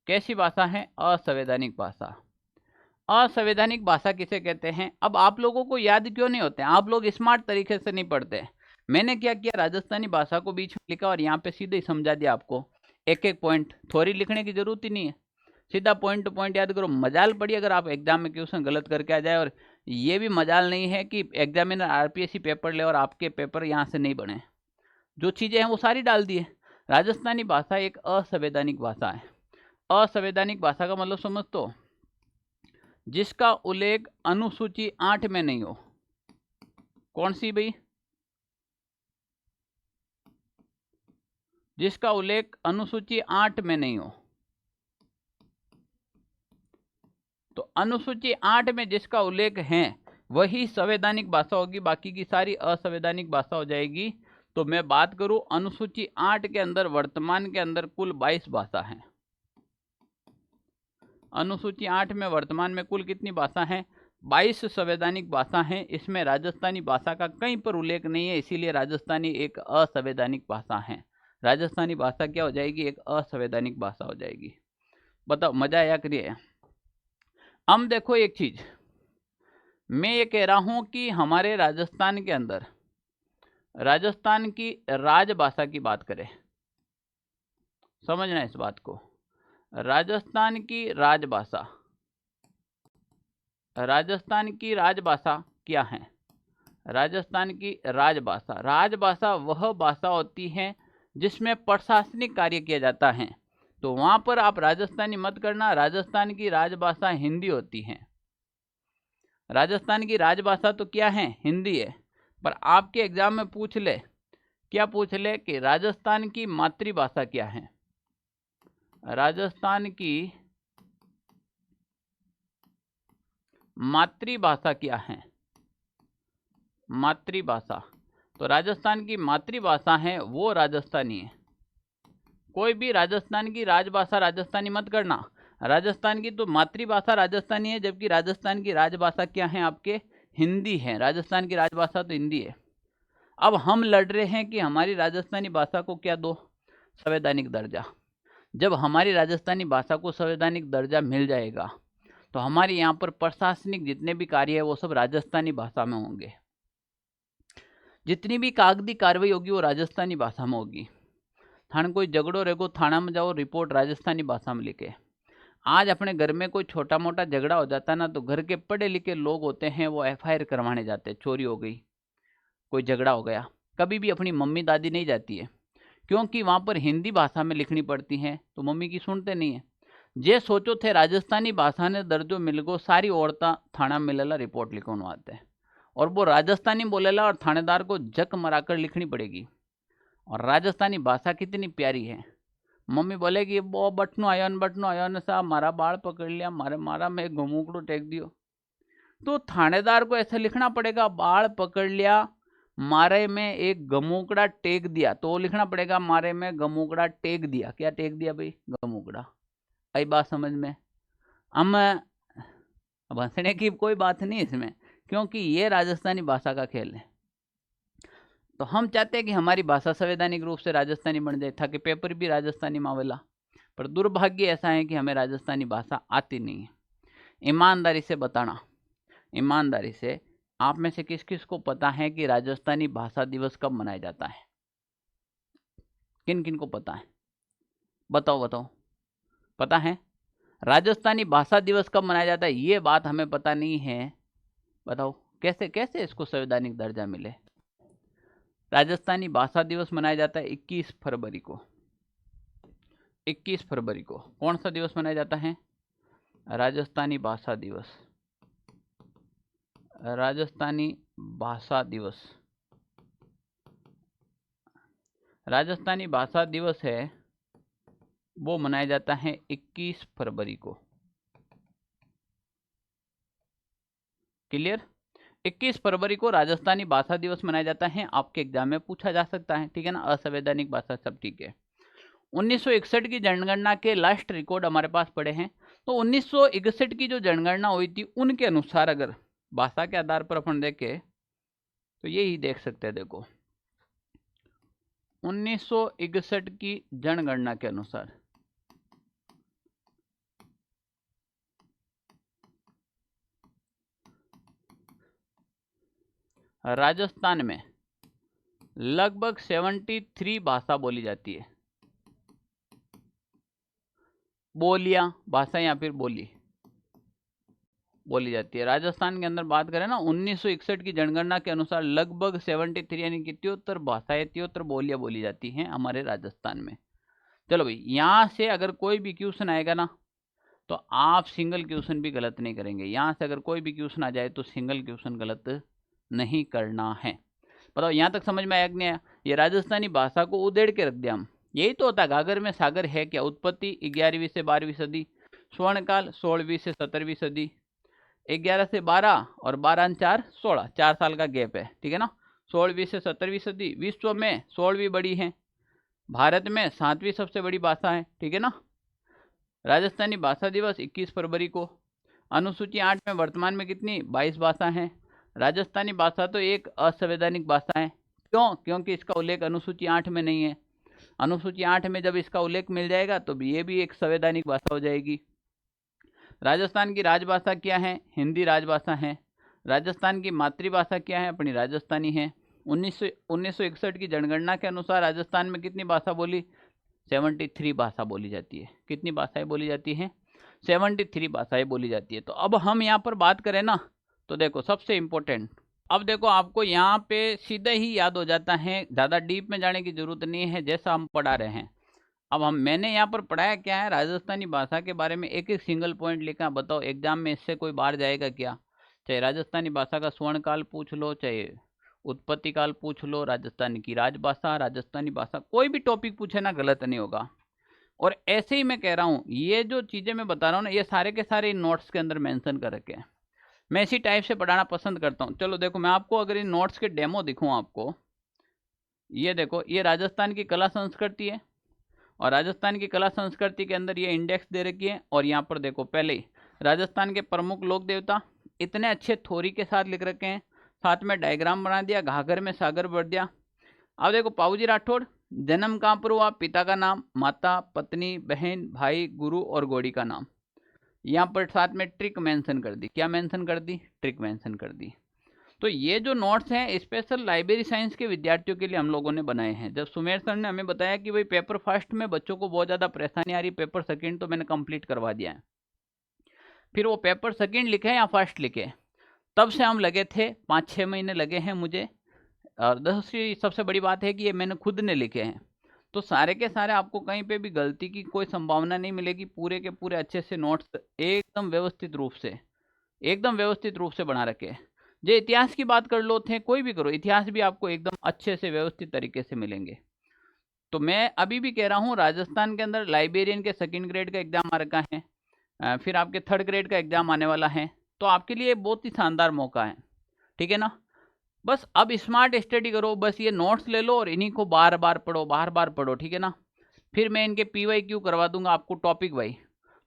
कैसी भाषा है? असंवैधानिक भाषा। असंवैधानिक भाषा किसे कहते हैं? अब आप लोगों को याद क्यों नहीं होते? आप लोग स्मार्ट तरीके से नहीं पढ़ते। मैंने क्या किया, राजस्थानी भाषा को बीच में लिखा और यहाँ पे सीधे ही समझा दिया आपको, एक एक पॉइंट, थोड़ी लिखने की जरूरत ही नहीं है, सीधा पॉइंट टू पॉइंट याद करो। मजाल पड़ी अगर आप एग्जाम में क्वेश्चन गलत करके आ जाए, और ये भी मजाल नहीं है कि एग्जामिनर आरपीएससी पेपर ले और आपके पेपर यहाँ से नहीं बने, जो चीज़ें हैं वो सारी डाल दी है। राजस्थानी भाषा एक असंवैधानिक भाषा है। असंवैधानिक भाषा का मतलब समझ तो, जिसका उल्लेख अनुसूची 8 में नहीं हो। कौन सी भाई? जिसका उल्लेख अनुसूची 8 में नहीं हो। तो अनुसूची 8 में जिसका उल्लेख है वही संवैधानिक भाषा होगी, बाकी की सारी असंवैधानिक भाषा हो जाएगी। तो मैं बात करूं अनुसूची 8 के अंदर वर्तमान के अंदर कुल 22 भाषा है। अनुसूची 8 में वर्तमान में कुल कितनी भाषा है? 22 संवैधानिक भाषा है। इसमें राजस्थानी भाषा का कहीं पर उल्लेख नहीं है, इसीलिए राजस्थानी एक असंवैधानिक भाषा है। राजस्थानी भाषा क्या हो जाएगी? एक असंवैधानिक भाषा हो जाएगी। बताओ मजा आया करिए। हम देखो एक चीज, मैं ये कह रहा हूं कि हमारे राजस्थान के अंदर, राजस्थान की राजभाषा की बात करें, समझना इस बात को, राजस्थान की राजभाषा, राजस्थान की राजभाषा क्या है? राजस्थान की राजभाषा, राजभाषा वह भाषा होती है जिसमें प्रशासनिक कार्य किया जाता है। तो वहां पर आप राजस्थानी मत करना, राजस्थान की राजभाषा हिंदी होती है। राजस्थान की राजभाषा तो क्या है? हिंदी है। पर आपके एग्जाम में पूछ ले, क्या पूछ ले कि राजस्थान की मातृभाषा क्या है? राजस्थान की मातृभाषा क्या है? मातृभाषा, तो राजस्थान की मातृभाषा है वो राजस्थानी है। कोई भी राजस्थान की राजभाषा राजस्थानी मत करना। राजस्थान की तो मातृभाषा राजस्थानी है, जबकि राजस्थान की राजभाषा क्या है? आपके हिंदी है। राजस्थान की राजभाषा तो हिंदी है। अब हम लड़ रहे हैं कि हमारी राजस्थानी भाषा को क्या दो? संवैधानिक दर्जा। जब हमारी राजस्थानी भाषा को संवैधानिक दर्जा मिल जाएगा तो हमारे यहाँ पर प्रशासनिक जितने भी कार्य है वो सब राजस्थानी भाषा में होंगे। जितनी भी कागजी कार्रवाई होगी वो राजस्थानी भाषा में होगी। थाने कोई झगड़ो रहेगो, थाना में जाओ, रिपोर्ट राजस्थानी भाषा में लिखे। आज अपने घर में कोई छोटा मोटा झगड़ा हो जाता है ना, तो घर के पढ़े लिखे लोग होते हैं वो एफआईआर करवाने जाते हैं। चोरी हो गई, कोई झगड़ा हो गया, कभी भी अपनी मम्मी दादी नहीं जाती है, क्योंकि वहाँ पर हिंदी भाषा में लिखनी पड़ती है, तो मम्मी की सुनते नहीं है। जे सोचो थे राजस्थानी भाषा ने दर्जो मिल गो, सारी औरतें थाना मिलेला रिपोर्ट लिखवाने आते हैं, और वो राजस्थानी बोलेला और थानेदार को जक मराकर लिखनी पड़ेगी। और राजस्थानी भाषा कितनी प्यारी है। मम्मी बोलेगी वो बटनो आयो न सा मारा बाल पकड़ लिया, मारे मारा मैं घुमुकड़ो टेक दियो। तो थानेदार को ऐसा लिखना पड़ेगा, बाल पकड़ लिया, मारे में एक गमुकड़ा टेक दिया, तो लिखना पड़ेगा मारे में गमुकड़ा टेक दिया। क्या टेक दिया भाई? गमुकड़ा। आई बात समझ में? हम अब हंसने की कोई बात नहीं इसमें, क्योंकि ये राजस्थानी भाषा का खेल है। तो हम चाहते हैं कि हमारी भाषा संवैधानिक रूप से राजस्थानी बन जाए, ताकि पेपर भी राजस्थानी मावेला। पर दुर्भाग्य ऐसा है कि हमें राजस्थानी भाषा आती नहीं है। ईमानदारी से बताना, ईमानदारी से, आप में से किस किस को पता है कि राजस्थानी भाषा दिवस कब मनाया जाता है? किन किन को पता है? बताओ बताओ, पता है? राजस्थानी भाषा दिवस कब मनाया जाता है ये बात हमें पता नहीं है, बताओ कैसे कैसे इसको संवैधानिक दर्जा मिले। राजस्थानी भाषा दिवस मनाया जाता है 21 फरवरी को। 21 फरवरी को कौन सा दिवस मनाया जाता है? राजस्थानी भाषा दिवस। राजस्थानी भाषा दिवस, राजस्थानी भाषा दिवस है वो मनाया जाता है 21 फरवरी को। क्लियर? 21 फरवरी को राजस्थानी भाषा दिवस मनाया जाता है। आपके एग्जाम में पूछा जा सकता है, ठीक है ना। असंवैधानिक भाषा सब ठीक है। 1961 की जनगणना के लास्ट रिकॉर्ड हमारे पास पड़े हैं। तो 1961 की जो जनगणना हुई थी उनके अनुसार अगर भाषा के आधार पर अपन देखें तो यही देख सकते हैं। देखो 1961 की जनगणना के अनुसार राजस्थान में लगभग 73 भाषा बोली जाती है। बोलियां, भाषा या फिर बोली बोली जाती है राजस्थान के अंदर। बात करें ना 1961 की जनगणना के अनुसार लगभग 73 यानी कि 73 भाषाएं, 73 बोलियां बोली जाती हैं हमारे राजस्थान में। चलो भाई, यहाँ से अगर कोई भी क्वेश्चन आएगा ना तो आप सिंगल क्वेश्चन भी गलत नहीं करेंगे। यहाँ से अगर कोई भी क्वेश्चन आ जाए तो सिंगल क्वेश्चन गलत नहीं करना है। बताओ यहाँ तक समझ में आया कि नहीं आया? ये राजस्थानी भाषा को उधेड़ के रख दिया हम। यही तो होता, घाघर में सागर है क्या? उत्पत्ति 11वीं से 12वीं सदी, स्वर्णकाल 16वीं से 17वीं सदी, 11 से 12 और 12 4 16, 4 साल का गैप है, ठीक है ना। 16वीं से 17वीं सदी, विश्व में 16वीं बड़ी है, भारत में 7वीं सबसे बड़ी भाषा है, ठीक है ना। राजस्थानी भाषा दिवस 21 फरवरी को। अनुसूची 8 में वर्तमान में कितनी? 22 भाषा हैं। राजस्थानी भाषा तो एक असंवैधानिक भाषा है। क्यों? क्योंकि इसका उल्लेख अनुसूची 8 में नहीं है। अनुसूची 8 में जब इसका उल्लेख मिल जाएगा तो ये भी एक संवैधानिक भाषा हो जाएगी। राजस्थान की राजभाषा क्या है? हिंदी राजभाषा है। राजस्थान की मातृभाषा क्या है? अपनी राजस्थानी है। 1961 की जनगणना के अनुसार राजस्थान में कितनी भाषा बोली? 73 भाषा बोली जाती है। कितनी भाषाएं बोली जाती हैं? 73 भाषाएं बोली जाती है। तो अब हम यहाँ पर बात करें ना तो देखो सबसे इम्पोर्टेंट, अब देखो आपको यहाँ पे सीधे ही याद हो जाता है, ज़्यादा डीप में जाने की जरूरत नहीं है जैसा हम पढ़ा रहे हैं। अब मैंने यहाँ पर पढ़ाया क्या है? राजस्थानी भाषा के बारे में एक एक सिंगल पॉइंट लिखा। बताओ एग्जाम में इससे कोई बाहर जाएगा क्या? चाहे राजस्थानी भाषा का स्वर्णकाल पूछ लो, चाहे उत्पत्ति काल पूछ लो, राजस्थान की राजभाषा, राजस्थानी भाषा, कोई भी टॉपिक पूछे ना गलत नहीं होगा। और ऐसे ही मैं कह रहा हूँ, ये जो चीज़ें मैं बता रहा हूँ ना ये सारे के सारे इन नोट्स के अंदर मेंशन कर रखे हैं। मैं इसी टाइप से पढ़ाना पसंद करता हूँ। चलो देखो मैं आपको अगर इन नोट्स के डेमो दिखाऊँ आपको, ये देखो ये राजस्थान की कला संस्कृति है और राजस्थान की कला संस्कृति के अंदर ये इंडेक्स दे रखी है। और यहाँ पर देखो पहले ही राजस्थान के प्रमुख लोक देवता इतने अच्छे थोरी के साथ लिख रखे हैं, साथ में डायग्राम बना दिया, घाघर में सागर भर दिया। अब देखो पाऊजी राठौड़, जन्म कहाँ पर हुआ, पिता का नाम, माता, पत्नी, बहन, भाई, गुरु और घोड़ी का नाम। यहाँ पर साथ में ट्रिक मेंशन कर दी। क्या मेंशन कर दी? ट्रिक मेंशन कर दी। तो ये जो नोट्स हैं स्पेशल लाइब्रेरी साइंस के विद्यार्थियों के लिए हम लोगों ने बनाए हैं। जब सुमेर सर ने हमें बताया कि भाई पेपर फर्स्ट में बच्चों को बहुत ज़्यादा परेशानी आ रही, पेपर सेकंड तो मैंने कंप्लीट करवा दिया है। फिर वो पेपर सेकंड लिखे या फर्स्ट लिखे, तब से हम लगे थे, 5-6 महीने लगे हैं मुझे। और दूसरी सबसे बड़ी बात है कि ये मैंने खुद ने लिखे हैं, तो सारे के सारे आपको कहीं पे भी गलती की कोई संभावना नहीं मिलेगी। पूरे के पूरे अच्छे से नोट्स एकदम व्यवस्थित रूप से बना रखे हैं। जो इतिहास की बात कर लो थे, कोई भी करो, इतिहास भी आपको एकदम अच्छे से व्यवस्थित तरीके से मिलेंगे। तो मैं अभी भी कह रहा हूँ राजस्थान के अंदर लाइब्रेरियन के 2nd ग्रेड का एग्जाम आ रखा है, फिर आपके 3rd ग्रेड का एग्जाम आने वाला है। तो आपके लिए बहुत ही शानदार मौका है, ठीक है ना। बस अब स्मार्ट स्टडी करो, बस ये नोट्स ले लो और इन्हीं को बार बार पढ़ो, ठीक है ना। फिर मैं इनके PYQ करवा दूंगा आपको टॉपिक वाइज।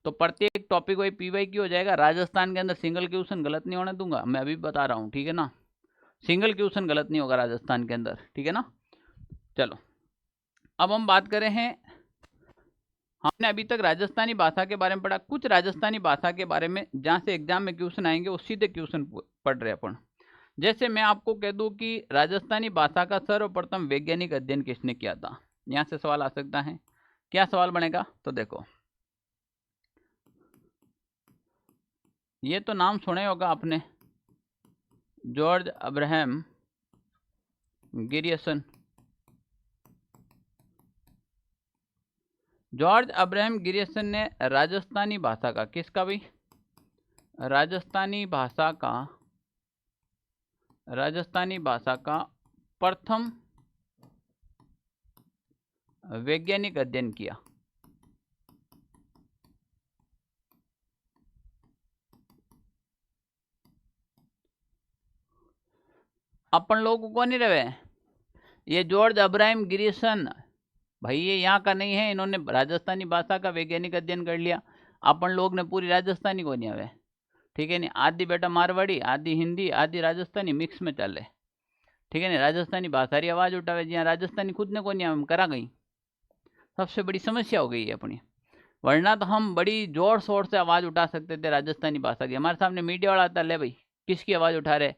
तो प्रत्येक टॉपिक वाइज PYQ हो जाएगा। राजस्थान के अंदर सिंगल क्वेश्चन गलत नहीं होने दूंगा, मैं अभी बता रहा हूँ, ठीक है ना। सिंगल क्वेश्चन गलत नहीं होगा राजस्थान के अंदर, ठीक है ना। चलो अब हम बात करें हैं, हमने अभी तक राजस्थानी भाषा के बारे में पढ़ा। कुछ राजस्थानी भाषा के बारे में जहाँ से एग्जाम में क्वेश्चन आएंगे वो सीधे क्वेश्चन पढ़ रहे अपन। जैसे मैं आपको कह दूं कि राजस्थानी भाषा का सर्वप्रथम वैज्ञानिक अध्ययन किसने किया था, यहाँ से सवाल आ सकता है। क्या सवाल बनेगा? तो देखो ये तो नाम सुना ही होगा आपने, जॉर्ज अब्राहम गिरियसन। जॉर्ज अब्राहम गिरियसन ने राजस्थानी भाषा का, किसका भाई, राजस्थानी भाषा का प्रथम वैज्ञानिक अध्ययन किया। अपन लोगों को नहीं रहे, ये जॉर्ज अब्राहम गिरियसन भाई ये यहाँ का नहीं है, इन्होंने राजस्थानी भाषा का वैज्ञानिक अध्ययन कर लिया। अपन लोग ने पूरी राजस्थानी को नहीं आवे, ठीक है नहीं, आधी बेटा मारवाड़ी, आधी हिंदी, आधी राजस्थानी मिक्स में चले, ठीक है नहीं। राजस्थानी भाषा री आवाज उठावे, जहाँ राजस्थानी खुद ने को नहीं आवे, करा गई, सबसे बड़ी समस्या हो गई है अपनी। वरना तो हम बड़ी जोर शोर से आवाज़ उठा सकते थे राजस्थानी भाषा की। हमारे सामने मीडिया वाला आता, ले भाई किसकी आवाज़ उठा रहे,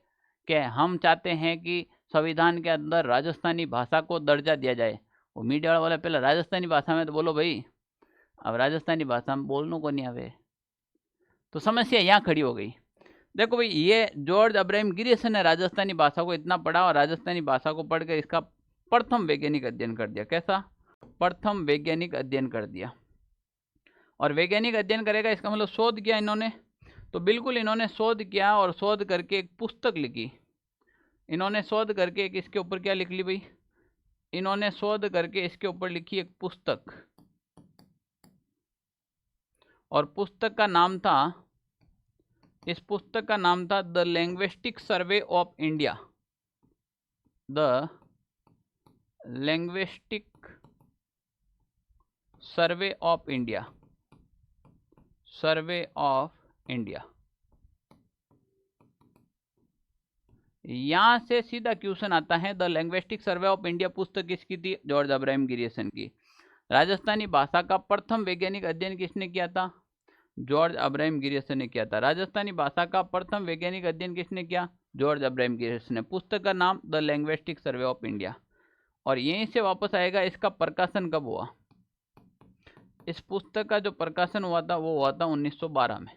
कि हम चाहते हैं कि संविधान के अंदर राजस्थानी भाषा को दर्जा दिया जाए। वो मीडिया वाला पहले राजस्थानी भाषा में तो बोलो भाई, अब राजस्थानी भाषा में बोलने को नहीं आवे, तो समस्या यहाँ खड़ी हो गई। देखो भाई, ये जॉर्ज अब्राहम गिरियसन ने राजस्थानी भाषा को इतना पढ़ा और राजस्थानी भाषा को पढ़कर इसका प्रथम वैज्ञानिक अध्ययन कर दिया। कैसा, प्रथम वैज्ञानिक अध्ययन कर दिया। और वैज्ञानिक अध्ययन करेगा इसका मतलब शोध किया इन्होंने, तो बिल्कुल इन्होंने शोध किया और शोध करके एक पुस्तक लिखी। इन्होंने शोध करके एक इसके ऊपर क्या लिख ली भाई, इन्होंने शोध करके इसके ऊपर लिखी एक पुस्तक, और पुस्तक का नाम था, इस पुस्तक का नाम था the linguistic survey of India. The linguistic survey of India, survey of India. यहां से सीधा क्वेश्चन आता है, the linguistic survey of India पुस्तक किसकी थी, जॉर्ज अब्राहम गिरियसन की। राजस्थानी भाषा का प्रथम वैज्ञानिक अध्ययन किसने किया था, जॉर्ज अब्राहम गिरियसन ने किया था। राजस्थानी भाषा का प्रथम वैज्ञानिक अध्ययन किसने किया, जॉर्ज अब्राहम गिरियसन ने। पुस्तक का नाम the linguistic survey of India. और यहीं से वापस आएगा, इसका प्रकाशन कब हुआ, इस पुस्तक का जो प्रकाशन हुआ था वो हुआ था 1912 में।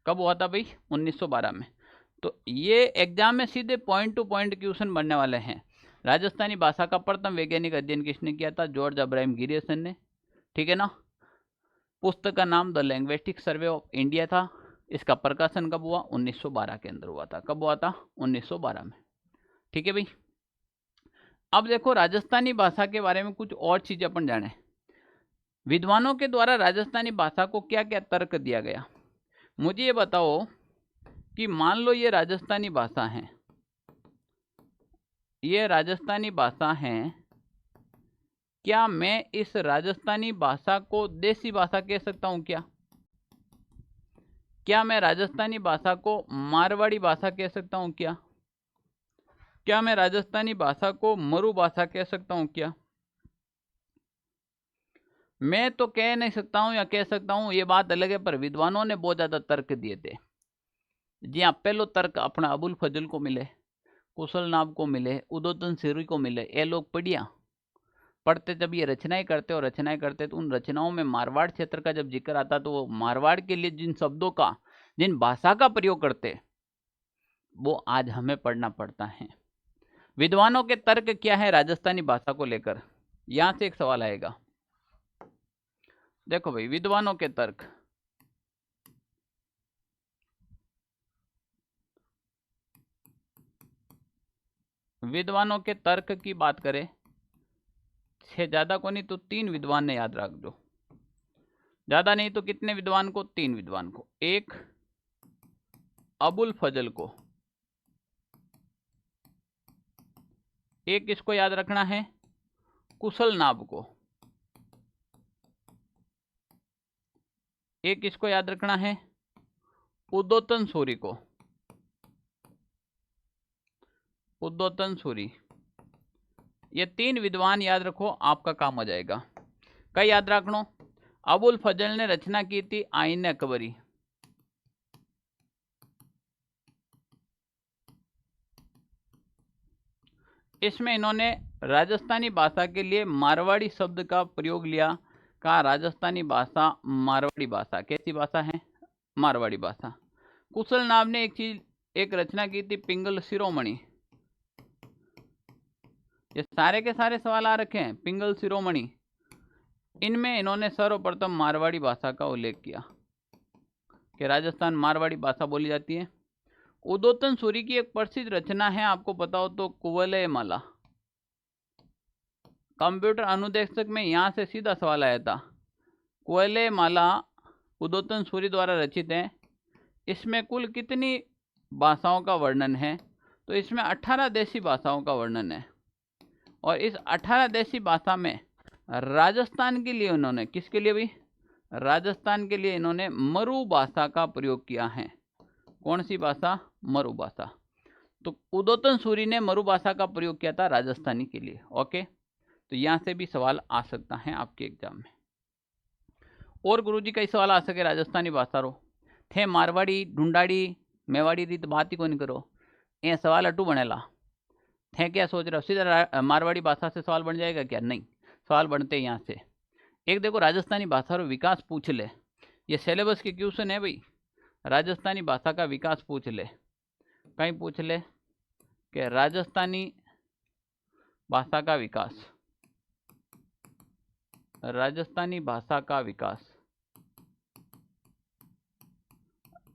कब हुआ था भाई, 1912 में। तो ये एग्जाम में सीधे पॉइंट टू पॉइंट क्वेश्चन बनने वाले हैं। राजस्थानी भाषा का प्रथम वैज्ञानिक अध्ययन किसने किया था, जॉर्ज अब्राहम गिरियसन ने, ठीक है ना। पुस्तक का नाम the linguistic survey of India था। इसका प्रकाशन कब हुआ, 1912 के अंदर हुआ था। कब हुआ था, 1912 में, ठीक है भाई। अब देखो राजस्थानी भाषा के बारे में कुछ और चीजें अपन जाने। विद्वानों के द्वारा राजस्थानी भाषा को क्या क्या तर्क दिया गया। मुझे ये बताओ कि मान लो ये राजस्थानी भाषा है, ये राजस्थानी भाषा है, क्या मैं इस राजस्थानी भाषा को देसी भाषा कह सकता हूं क्या? क्या मैं राजस्थानी भाषा को मारवाड़ी भाषा कह सकता हूं क्या? क्या मैं राजस्थानी भाषा को मरु भाषा कह सकता हूं क्या? मैं तो कह नहीं सकता हूं या कह सकता हूं, ये बात अलग है, पर विद्वानों ने बहुत ज्यादा तर्क दिए थे। जी हाँ, पहलो तर्क अपना अबुल फजल को मिले, कुशल नाब को मिले, उदोतन सिरी को मिले। ये लोग पढ़ते जब ये रचनाएं करते और रचनाएं करते, तो उन रचनाओं में मारवाड़ क्षेत्र का जब जिक्र आता, तो वो मारवाड़ के लिए जिन शब्दों का, जिन भाषा का प्रयोग करते, वो आज हमें पढ़ना पड़ता है। विद्वानों के तर्क क्या है राजस्थानी भाषा को लेकर, यहां से एक सवाल आएगा। देखो भाई, विद्वानों के तर्क, विद्वानों के तर्क की बात करें, छह ज्यादा को नहीं तो 3 विद्वान ने याद रख दो, ज्यादा नहीं तो कितने विद्वान को, 3 विद्वान को। एक अबुल फजल को, एक इसको याद रखना है कुशल नाब को, एक इसको याद रखना है उदोतन सूरी को, उदोतन सूरी। ये 3 विद्वान याद रखो, आपका काम हो जाएगा। क्या याद रखना, अबुल फजल ने रचना की थी आईन अकबरी, इसमें इन्होंने राजस्थानी भाषा के लिए मारवाड़ी शब्द का प्रयोग लिया। कहा राजस्थानी भाषा मारवाड़ी भाषा, कैसी भाषा है, मारवाड़ी भाषा। कुशल नाम ने एक रचना की थी, पिंगल शिरोमणि। ये सारे के सारे सवाल आ रखे हैं, पिंगल शिरोमणि। इनमें इन्होंने सर्वप्रथम मारवाड़ी भाषा का उल्लेख किया कि राजस्थान मारवाड़ी भाषा बोली जाती है। उदोतन सूरी की एक प्रसिद्ध रचना है, आपको पता हो तो, कुवलय माला। कंप्यूटर अनुदेशक में यहां से सीधा सवाल आया था। कुवलय माला उदोतन सूरी द्वारा रचित है। इसमें कुल कितनी भाषाओं का वर्णन है? तो इसमें 18 देशी भाषाओं का वर्णन है। और इस 18 देशी भाषा में राजस्थान के लिए उन्होंने, किसके लिए भी? राजस्थान के लिए इन्होंने मरु भाषा का प्रयोग किया है। कौन सी भाषा? मरु भाषा। तो उदोतन सूरी ने मरु भाषा का प्रयोग किया था राजस्थानी के लिए। ओके, तो यहां से भी सवाल आ सकता है आपके एग्जाम में। और गुरुजी कई सवाल आ सके राजस्थानी भाषा रो थे। मारवाड़ी, ढूंढाड़ी, मेवाड़ी रीत बात ही को नहीं करो, ये सवाल अटू बनेला थे। क्या सोच रहे हो, सीधा मारवाड़ी भाषा से सवाल बन जाएगा क्या? नहीं, सवाल बनते यहाँ से। एक देखो, राजस्थानी भाषा रो विकास पूछ ले, ये सिलेबस के क्वेश्चन है भाई। राजस्थानी भाषा का विकास पूछ ले, कहीं पूछ ले कि राजस्थानी भाषा का विकास, राजस्थानी भाषा का विकास,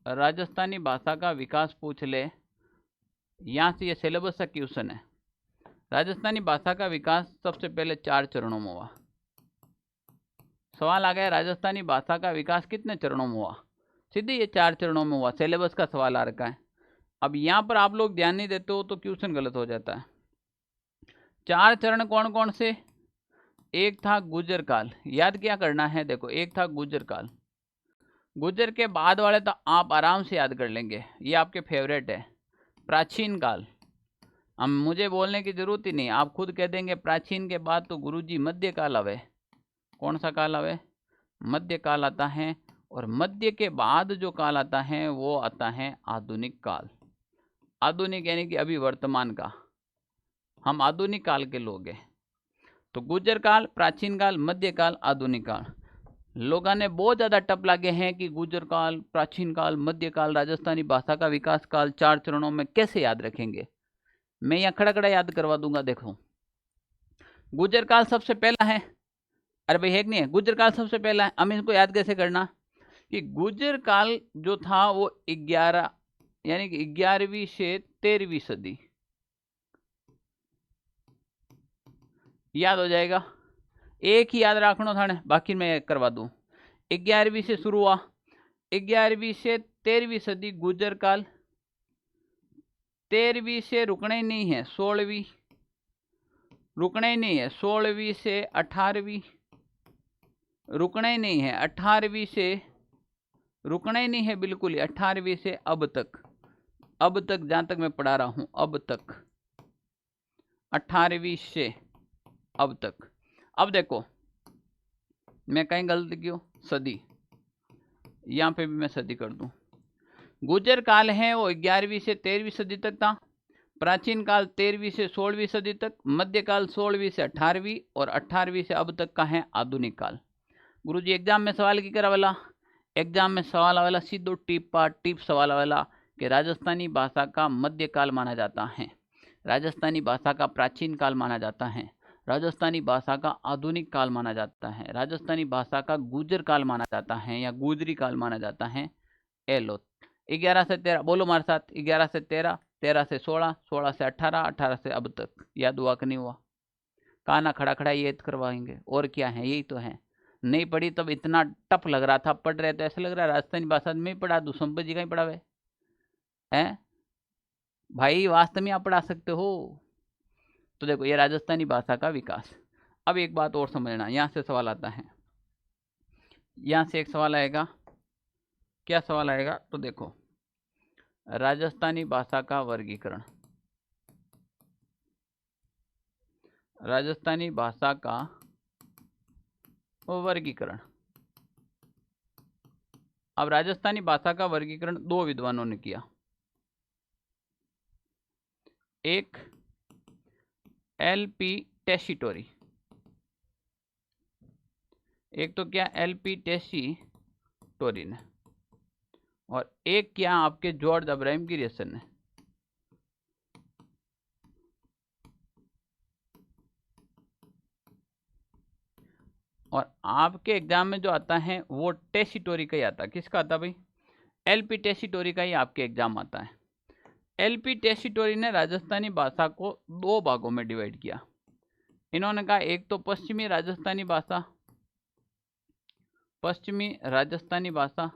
राजस्थानी भाषा का विकास पूछ ले। यहाँ से ये सिलेबस का क्वेश्चन है। राजस्थानी भाषा का विकास सबसे पहले 4 चरणों में हुआ। सवाल आ गया, राजस्थानी भाषा का विकास कितने चरणों में हुआ? सीधे ये 4 चरणों में हुआ। सिलेबस का सवाल आ रखा है। अब यहाँ पर आप लोग ध्यान नहीं देते हो तो क्वेश्चन गलत हो जाता है। 4 चरण कौन कौन से? एक था गुर्जर काल, याद क्या करना है, देखो, एक था गुर्जर काल। गुर्जर के बाद वाले तो आप आराम से याद कर लेंगे, ये आपके फेवरेट है। प्राचीन काल, हम मुझे बोलने की जरूरत ही नहीं, आप खुद कह देंगे प्राचीन के बाद तो गुरुजी मध्य काल आवे। कौन सा काल आवे? मध्य काल आता है। और मध्य के बाद जो काल आता है वो आता है आधुनिक काल। आधुनिक यानी कि अभी वर्तमान का, हम आधुनिक काल के लोग हैं। तो गुर्जर काल, प्राचीन काल, मध्य काल, आधुनिक काल। लोगों ने बहुत ज़्यादा टप लागे हैं कि गुर्जर काल, प्राचीन काल, मध्य काल, राजस्थानी भाषा का विकास काल 4 चरणों में कैसे याद रखेंगे? मैं यहाँ खड़ा खड़ा याद करवा दूंगा। देखो, गुर्जर काल सबसे पहला है। अरे भाई है कि नहीं है? गुर्जर काल सबसे पहला है। हम इसको याद कैसे करना कि गुर्जर काल जो था वो 11 यानी कि 11वीं से 13वीं सदी याद हो जाएगा। एक ही याद रखना था, बाकी मैं करवा दूं। 11वीं से शुरू हुआ, 11वीं से 13वीं सदी गुर्जर काल। 13वीं से रुकना ही नहीं है, 16वीं रुकना ही नहीं है, 16वीं से 18वीं रुकना ही नहीं है, 18वीं से रुकना ही नहीं है बिल्कुल ही, 18वीं से अब तक जहां तक मैं पढ़ा रहा हूं, अब तक 18वीं से अब तक। अब देखो, मैं कहीं गलती क्यों, सदी, यहां पे भी मैं सदी कर दूं। गुर्जर काल है वो 11वीं से 13वीं सदी तक था। प्राचीन काल 13वीं से 16वीं सदी तक, मध्यकाल 16वीं से 18वीं, और 18वीं से अब तक का है आधुनिक काल। गुरुजी एग्जाम में सवाल की करा वाला, एग्जाम में सवाल आवेला सीधो टिप सवाल आवेला कि राजस्थानी भाषा का मध्यकाल माना जाता है, राजस्थानी भाषा का प्राचीन काल माना जाता है, राजस्थानी भाषा का आधुनिक काल माना जाता है, राजस्थानी भाषा का गुर्जर काल माना जाता है या गुजरी काल माना जाता है। ए लो, 11 से 13, बोलो हमारे साथ, 11 से 13, 13 से 16, 16 से 18, 18 से अब तक। याद हुआ कि नहीं हुआ? काना खड़ा खड़ा ये करवाएंगे, और क्या है, यही तो है। नहीं पढ़ी तब इतना टफ लग रहा था, पढ़ रहे तो ऐसा लग रहा है राजस्थानी भाषा में पढ़ा दूं, संपत जी का ही पढ़ावे है भाई, वास्तव में आप पढ़ा सकते हो। तो देखो, ये राजस्थानी भाषा का विकास। अब एक बात और समझना, यहां से सवाल आता है, यहां से एक सवाल आएगा। क्या सवाल आएगा? तो देखो, राजस्थानी भाषा का वर्गीकरण, राजस्थानी भाषा का वर्गीकरण। अब राजस्थानी भाषा का वर्गीकरण 2 विद्वानों ने किया। एक एल.पी. टेसीटोरी, एक तो क्या एल.पी. टेसीटोरी ने, और एक किया आपके जॉर्ज अब्राहम गिरियसन ने। और आपके एग्जाम में जो आता है वो टेसिटोरी का ही आता है। किसका आता है भाई? एलपी टेसिटोरी का ही आपके एग्जाम आता है। एलपी टेसिटोरी ने राजस्थानी भाषा को दो भागों में डिवाइड किया। इन्होंने कहा एक तो पश्चिमी राजस्थानी भाषा, पश्चिमी राजस्थानी भाषा।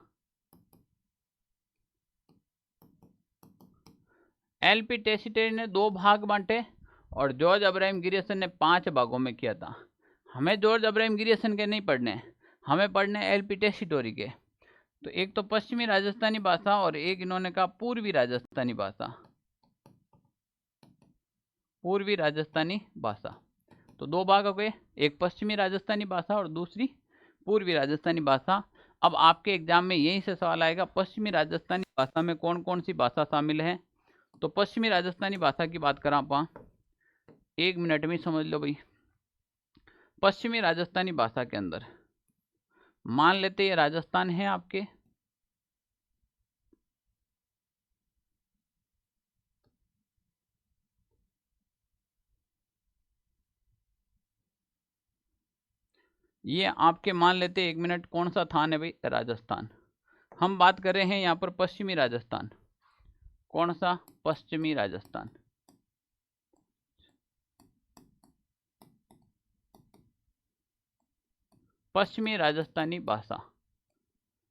एलपी टेसिटोरी ने दो भाग बांटे और जॉर्ज अब्राहम गिरियसन ने 5 भागों में किया था। हमें जॉर्ज अब्राहम गिरियसन के नहीं पढ़ने, हमें पढ़ने एलपी टेसिटोरी के। तो एक तो पश्चिमी राजस्थानी भाषा और एक इन्होंने कहा पूर्वी राजस्थानी भाषा, पूर्वी राजस्थानी भाषा। तो दो भाग हो गए, एक पश्चिमी राजस्थानी भाषा और दूसरी पूर्वी राजस्थानी भाषा। अब आपके एग्जाम में यहीं से सवाल आएगा, पश्चिमी राजस्थानी भाषा में कौन कौन सी भाषा शामिल है। तो पश्चिमी राजस्थानी भाषा की बात करा आप 1 मिनट में समझ लो भाई। पश्चिमी राजस्थानी भाषा के अंदर मान लेते ये राजस्थान है आपके, ये आपके मान लेते 1 मिनट, कौन सा स्थान है भाई? राजस्थान। हम बात कर रहे हैं यहाँ पर पश्चिमी राजस्थान। कौन सा? पश्चिमी राजस्थान। पश्चिमी राजस्थानी भाषा।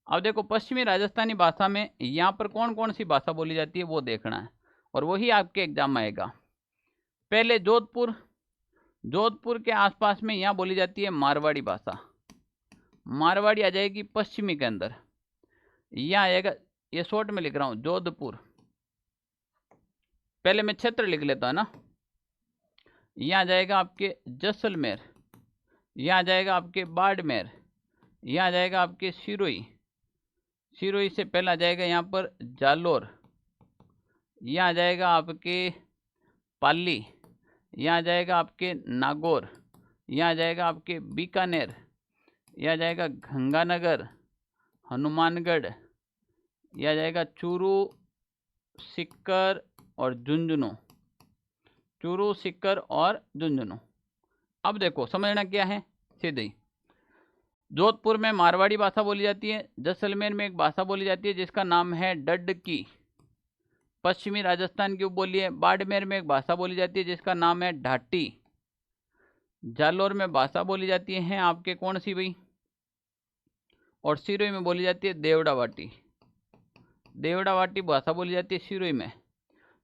अब देखो पश्चिमी राजस्थानी भाषा में यहाँ पर कौन कौन सी भाषा बोली जाती है वो देखना है, और वही आपके एग्जाम में आएगा। पहले जोधपुर, जोधपुर के आसपास में यहाँ बोली जाती है मारवाड़ी भाषा। मारवाड़ी आ जाएगी पश्चिमी के अंदर। यहाँ आएगा, ये शॉर्ट में लिख रहा हूँ, जोधपुर। पहले मैं क्षेत्र लिख लेता है ना। यहाँ जाएगा आपके जैसलमेर, यहाँ जाएगा आपके बाड़मेर, यहाँ जाएगा आपके सिरोही, सिरोही से पहला जाएगा यहाँ पर जालोर, यहाँ जाएगा आपके पाली, यहाँ जाएगा आपके नागौर, यहाँ जाएगा आपके बीकानेर, यहाँ जाएगा गंगानगर, हनुमानगढ़, यहाँ जाएगा चूरू, सीकर और झुंझुनू, चूरू, सीकर और झुंझुनू। अब देखो समझना क्या है, सीधे ही जोधपुर में मारवाड़ी भाषा बोली जाती है। जैसलमेर में एक भाषा बोली जाती है जिसका नाम है डडकी, पश्चिमी राजस्थान की उपबोली है। बाड़मेर में एक भाषा बोली जाती है जिसका नाम है ढाटी। जालोर में भाषा बोली जाती है आपके कौन सी भाई? और सिरोही में बोली जाती है देवड़ावाटी। देवड़ावाटी भाषा बोली जाती है सिरोही में।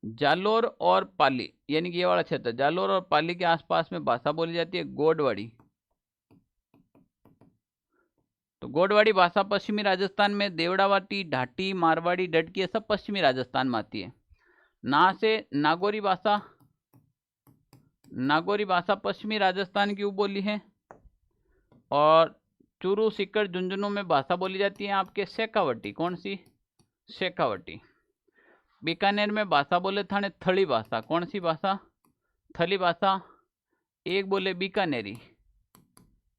जालोर और पाली यानी कि ये वाला क्षेत्र, जालोर और पाली के आसपास में भाषा बोली जाती है गोडवाड़ी। तो गोडवाड़ी भाषा पश्चिमी राजस्थान में, देवड़ावाटी, ढाटी, मारवाड़ी, डडकी ये सब पश्चिमी राजस्थान में आती है। ना से नागौरी भाषा, नागौरी भाषा पश्चिमी राजस्थान की उपबोली है। और चूरू, सीकर, झुंझुनू में भाषा बोली जाती है आपके शेखावटी। कौन सी? शेखावटी। बीकानेर में भाषा बोले थाने थली भाषा। कौन सी भाषा? थली भाषा। एक बोले बीकानेरी।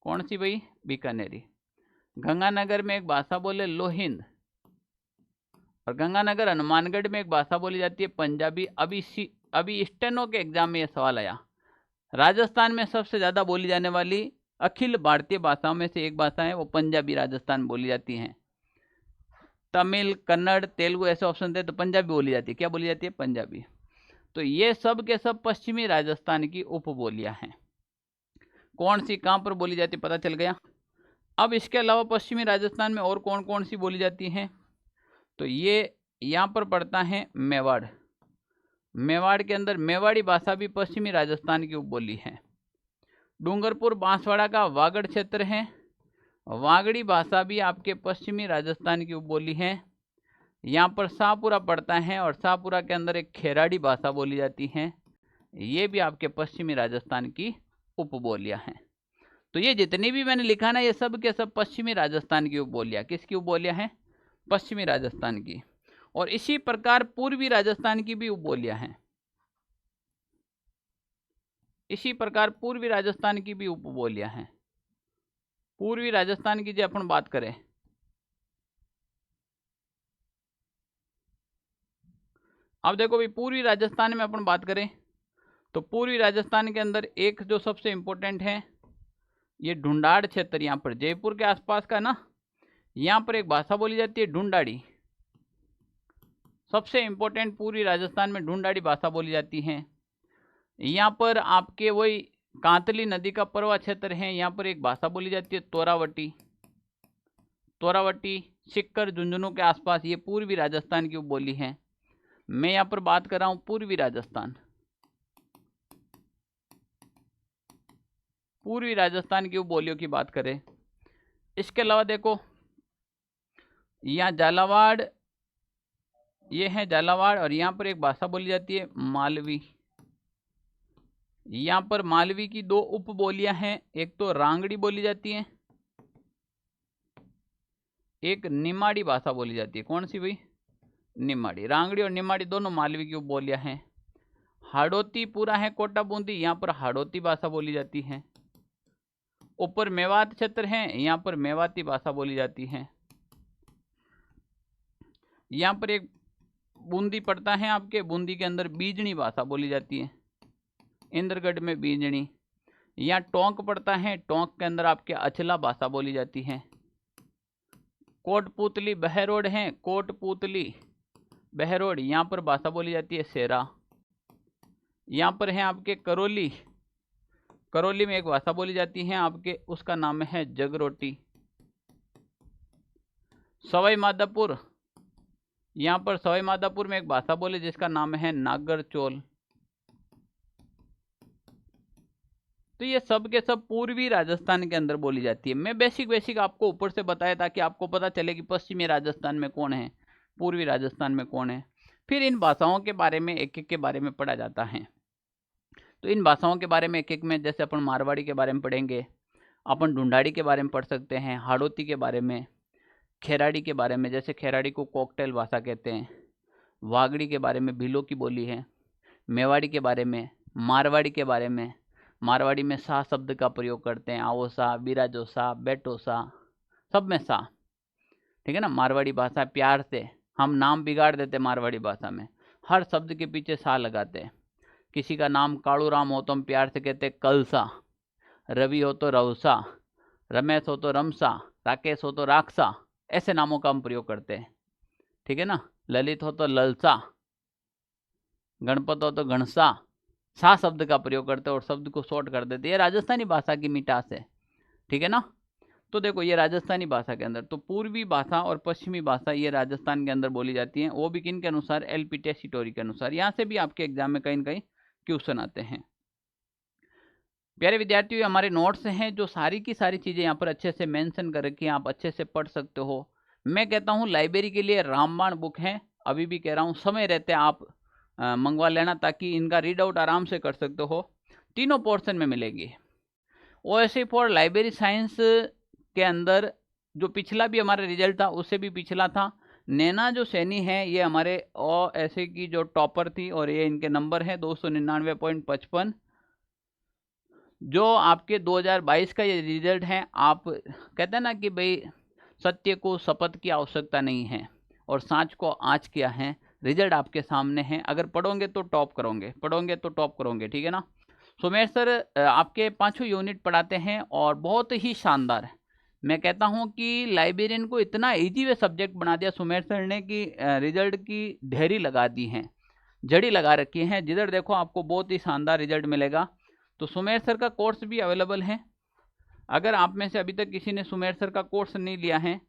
कौन सी भाई? बीकानेरी। गंगानगर में एक भाषा बोले लोहिंद। और गंगानगर हनुमानगढ़ में एक भाषा बोली जाती है पंजाबी। अभी स्टेनो के एग्जाम में यह सवाल आया, राजस्थान में सबसे ज़्यादा बोली जाने वाली अखिल भारतीय भाषाओं में से एक भाषा है वो पंजाबी राजस्थान में बोली जाती हैं। तमिल, कन्नड़, तेलुगु ऐसे ऑप्शन थे तो पंजाबी बोली जाती है। क्या बोली जाती है? पंजाबी। तो ये सब के सब पश्चिमी राजस्थान की उपबोलियां हैं। कौन सी कहाँ पर बोली जाती पता चल गया। अब इसके अलावा पश्चिमी राजस्थान में और कौन कौन सी बोली जाती हैं? तो ये यहाँ पर पड़ता है मेवाड़। मेवाड़ के अंदर मेवाड़ी भाषा भी पश्चिमी राजस्थान की उपबोली है। डूंगरपुर बांसवाड़ा का वागड़ क्षेत्र है, वागड़ी भाषा भी आपके पश्चिमी राजस्थान की उपबोली है। यहाँ पर शाहपुरा पड़ता है और शाहपुरा के अंदर एक खेराड़ी भाषा बोली जाती है। ये भी आपके पश्चिमी राजस्थान की उपबोलियाँ हैं। तो ये जितनी भी मैंने लिखा ना ये सब के सब पश्चिमी राजस्थान की उपबोलियाँ। किसकी उपबोलियाँ हैं? पश्चिमी राजस्थान की। और इसी प्रकार पूर्वी राजस्थान की भी उपबोलियाँ हैं। इसी प्रकार पूर्वी राजस्थान की भी उपबोलियाँ हैं। पूर्वी राजस्थान की जो अपन बात करें अब देखो भाई, पूर्वी राजस्थान में अपन बात करें तो पूर्वी राजस्थान के अंदर एक जो सबसे इम्पोर्टेंट है ये ढूंढाड़ क्षेत्र, यहाँ पर जयपुर के आसपास का ना, यहाँ पर एक भाषा बोली जाती है ढूंढाड़ी। सबसे इम्पोर्टेंट पूर्वी राजस्थान में ढूंढाड़ी भाषा बोली जाती है। यहाँ पर आपके वही कांतली नदी का परवा क्षेत्र है, यहाँ पर एक भाषा बोली जाती है तोरावटी। तोरावटी, सिक्कर, झुंझुनू के आसपास ये पूर्वी राजस्थान की बोली है। मैं यहाँ पर बात कर रहा हूँ पूर्वी राजस्थान, पूर्वी राजस्थान की बोलियों की बात करें। इसके अलावा देखो यहाँ झालावाड़, ये है झालावाड़, और यहाँ पर एक भाषा बोली जाती है मालवी। यहाँ पर मालवी की दो उप बोलियां हैं, एक तो रांगड़ी बोली जाती है, एक निमाड़ी भाषा बोली जाती है। कौन सी भाई? निमाड़ी। रांगड़ी और निमाड़ी दोनों मालवी की उप बोलियां हैं। हाड़ौती पूरा है कोटा बूंदी, यहाँ पर हाड़ौती भाषा बोली जाती है। ऊपर मेवात क्षेत्र है, यहाँ पर मेवाती भाषा बोली जाती है। यहाँ पर एक बूंदी पड़ता है आपके, बूंदी के अंदर बीजनी भाषा बोली जाती है। इंद्रगढ़ में बीजनी। यहाँ टोंक पड़ता है, टोंक के अंदर आपके अचला भाषा बोली जाती है। कोटपुतली बहरोड है, कोटपुतली बहरोड, यहाँ पर भाषा बोली जाती है सेरा। यहाँ पर है आपके करौली, करौली में एक भाषा बोली जाती है आपके, उसका नाम है जगरोटी। सवाई माधोपुर, यहाँ पर सवाई माधोपुर में एक भाषा बोली जिसका नाम है नागरचोल। तो ये सब के सब पूर्वी राजस्थान के अंदर बोली जाती है। मैं बेसिक आपको ऊपर से बताया ताकि आपको पता चले कि पश्चिमी राजस्थान में कौन है, पूर्वी राजस्थान में कौन है। फिर इन भाषाओं के बारे में एक एक के बारे में पढ़ा जाता है। तो इन भाषाओं के बारे में एक एक में, जैसे अपन मारवाड़ी के बारे में पढ़ेंगे, अपन ढूंढाड़ी के बारे में पढ़ सकते हैं, हाड़ौती के बारे में, खेराड़ी के बारे में, जैसे खेराड़ी को कॉकटेल भाषा कहते हैं, वागड़ी के बारे में भीलों की बोली है, मेवाड़ी के बारे में, मारवाड़ी के बारे में, मारवाड़ी में सा शब्द का प्रयोग करते हैं, आओ सा, बिराजो सा, बैठो सा, सब में सा, ठीक है ना। मारवाड़ी भाषा प्यार से हम नाम बिगाड़ देते, मारवाड़ी भाषा में हर शब्द के पीछे सा लगाते हैं। किसी का नाम कालू राम हो तो हम प्यार से कहते कलसा, रवि हो तो रवसा, रमेश हो तो रमसा, राकेश हो तो राक्षसा, ऐसे नामों का हम प्रयोग करते हैं, ठीक है ना। ललित हो तो ललसा, गणपत हो तो गणसा, सा शब्द का प्रयोग करते हैं और शब्द को शॉर्ट कर देते हैं। ये राजस्थानी भाषा की मिठास है, ठीक है ना। तो देखो ये राजस्थानी भाषा के अंदर, तो पूर्वी भाषा और पश्चिमी भाषा ये राजस्थान के अंदर बोली जाती हैं, वो भी किन के अनुसार? एलपी टेसिटोरी के अनुसार। यहाँ से भी आपके एग्जाम में कहीं न कहीं क्वेश्चन आते हैं। प्यारे विद्यार्थियों, हमारे नोट्स हैं जो सारी की सारी चीज़ें यहाँ पर अच्छे से मेंशन कर रखी हैं, आप अच्छे से पढ़ सकते हो। मैं कहता हूँ लाइब्रेरी के लिए रामबाण बुक है, अभी भी कह रहा हूँ, समय रहते आप मंगवा लेना ताकि इनका रीड आउट आराम से कर सकते हो। तीनों पोर्शन में मिलेगी। ओएससी फॉर लाइब्रेरी साइंस के अंदर जो पिछला भी हमारा रिजल्ट था उससे भी पिछला था। नैना जो सैनी है ये हमारे ओएससी की जो टॉपर थी और ये इनके नंबर है 299.55। जो आपके 2022 का ये रिजल्ट है, आप कहते हैं ना कि भाई सत्य को शपथ की आवश्यकता नहीं है और सांच को आँच किया है। रिजल्ट आपके सामने है, अगर पढ़ोगे तो टॉप करोगे, पढ़ोगे तो टॉप करोगे, ठीक है ना। सुमेर सर आपके 5 यूनिट पढ़ाते हैं और बहुत ही शानदार। मैं कहता हूं कि लाइब्रेरियन को इतना इजी वे सब्जेक्ट बना दिया सुमेर सर ने कि रिजल्ट की ढेरी लगा दी है, जड़ी लगा रखी है। जिधर देखो आपको बहुत ही शानदार रिजल्ट मिलेगा। तो सुमेर सर का कोर्स भी अवेलेबल है। अगर आप में से अभी तक किसी ने सुमेर सर का कोर्स नहीं लिया है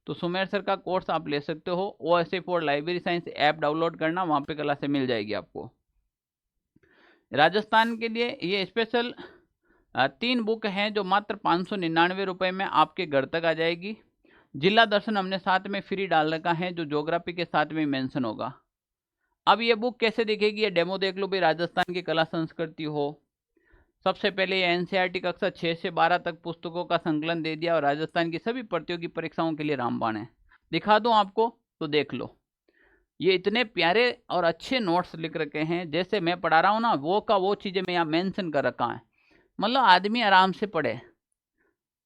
तो सुमेर सर का कोर्स आप ले सकते हो। OSC for library science app download करना, वहाँ पे क्लासें मिल जाएगी आपको। राजस्थान के लिए ये स्पेशल 3 बुक हैं जो मात्र 599 रुपये में आपके घर तक आ जाएगी। जिला दर्शन हमने साथ में फ्री डाल रखा है, जो ज्योग्राफी के साथ में मेंशन होगा। अब ये बुक कैसे दिखेगी, ये डेमो देख लो भाई। राजस्थान की कला संस्कृति हो, सबसे पहले ये एनसीईआरटी कक्षा 6 से 12 तक पुस्तकों का संकलन दे दिया और राजस्थान की सभी प्रतियोगी परीक्षाओं के लिए रामबाण है। दिखा दूं आपको तो देख लो, ये इतने प्यारे और अच्छे नोट्स लिख रखे हैं। जैसे मैं पढ़ा रहा हूँ ना, वो का वो चीज़ें मैं यहाँ मेंशन कर रखा है। मतलब आदमी आराम से पढ़े,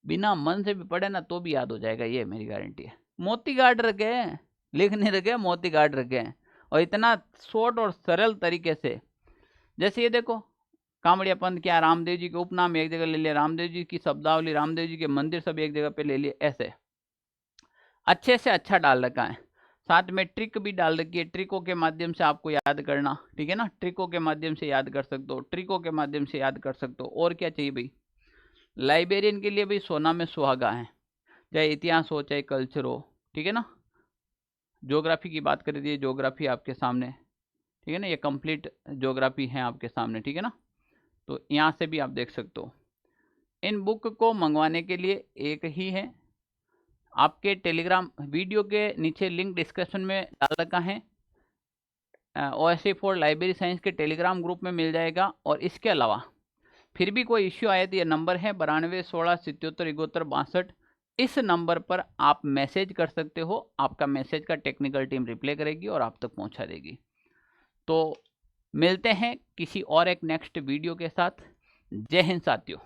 बिना मन से भी पढ़े ना तो भी याद हो जाएगा, ये मेरी गारंटी है। मोती गार्ड रखे हैं, लिख नहीं रखे, मोती गार्ड रखे हैं। और इतना शॉर्ट और सरल तरीके से। जैसे ये देखो, कांवड़िया पंथ क्या, रामदेव जी के उपनाम एक जगह ले लिया, रामदेव जी की शब्दावली, रामदेव जी के मंदिर सब एक जगह पे ले लिए, ऐसे अच्छे से अच्छा डाल रखा है। साथ में ट्रिक भी डाल रखी है, ट्रिकों के माध्यम से आपको याद करना, ठीक है ना, ट्रिकों के माध्यम से याद कर सकते हो, ट्रिकों के माध्यम से याद कर सकते हो। और क्या चाहिए भाई, लाइब्रेरियन के लिए भाई सोना में सुहागा है, चाहे इतिहास हो चाहे कल्चर हो, ठीक है ना। ज्योग्राफी की बात करें तो ये ज्योग्राफी आपके सामने, ठीक है ना, ये कंप्लीट ज्योग्राफी है आपके सामने, ठीक है ना। तो यहाँ से भी आप देख सकते हो। इन बुक को मंगवाने के लिए एक ही है, आपके टेलीग्राम वीडियो के नीचे लिंक डिस्क्रिप्शन में डाल रखा है, OSC फॉर लाइब्रेरी साइंस के टेलीग्राम ग्रुप में मिल जाएगा। और इसके अलावा फिर भी कोई इश्यू आए तो ये नंबर है 9216777162, इस नंबर पर आप मैसेज कर सकते हो, आपका मैसेज का टेक्निकल टीम रिप्लाई करेगी और आप तक पहुंचा देगी। तो मिलते हैं किसी और एक नेक्स्ट वीडियो के साथ। जय हिंद साथियों।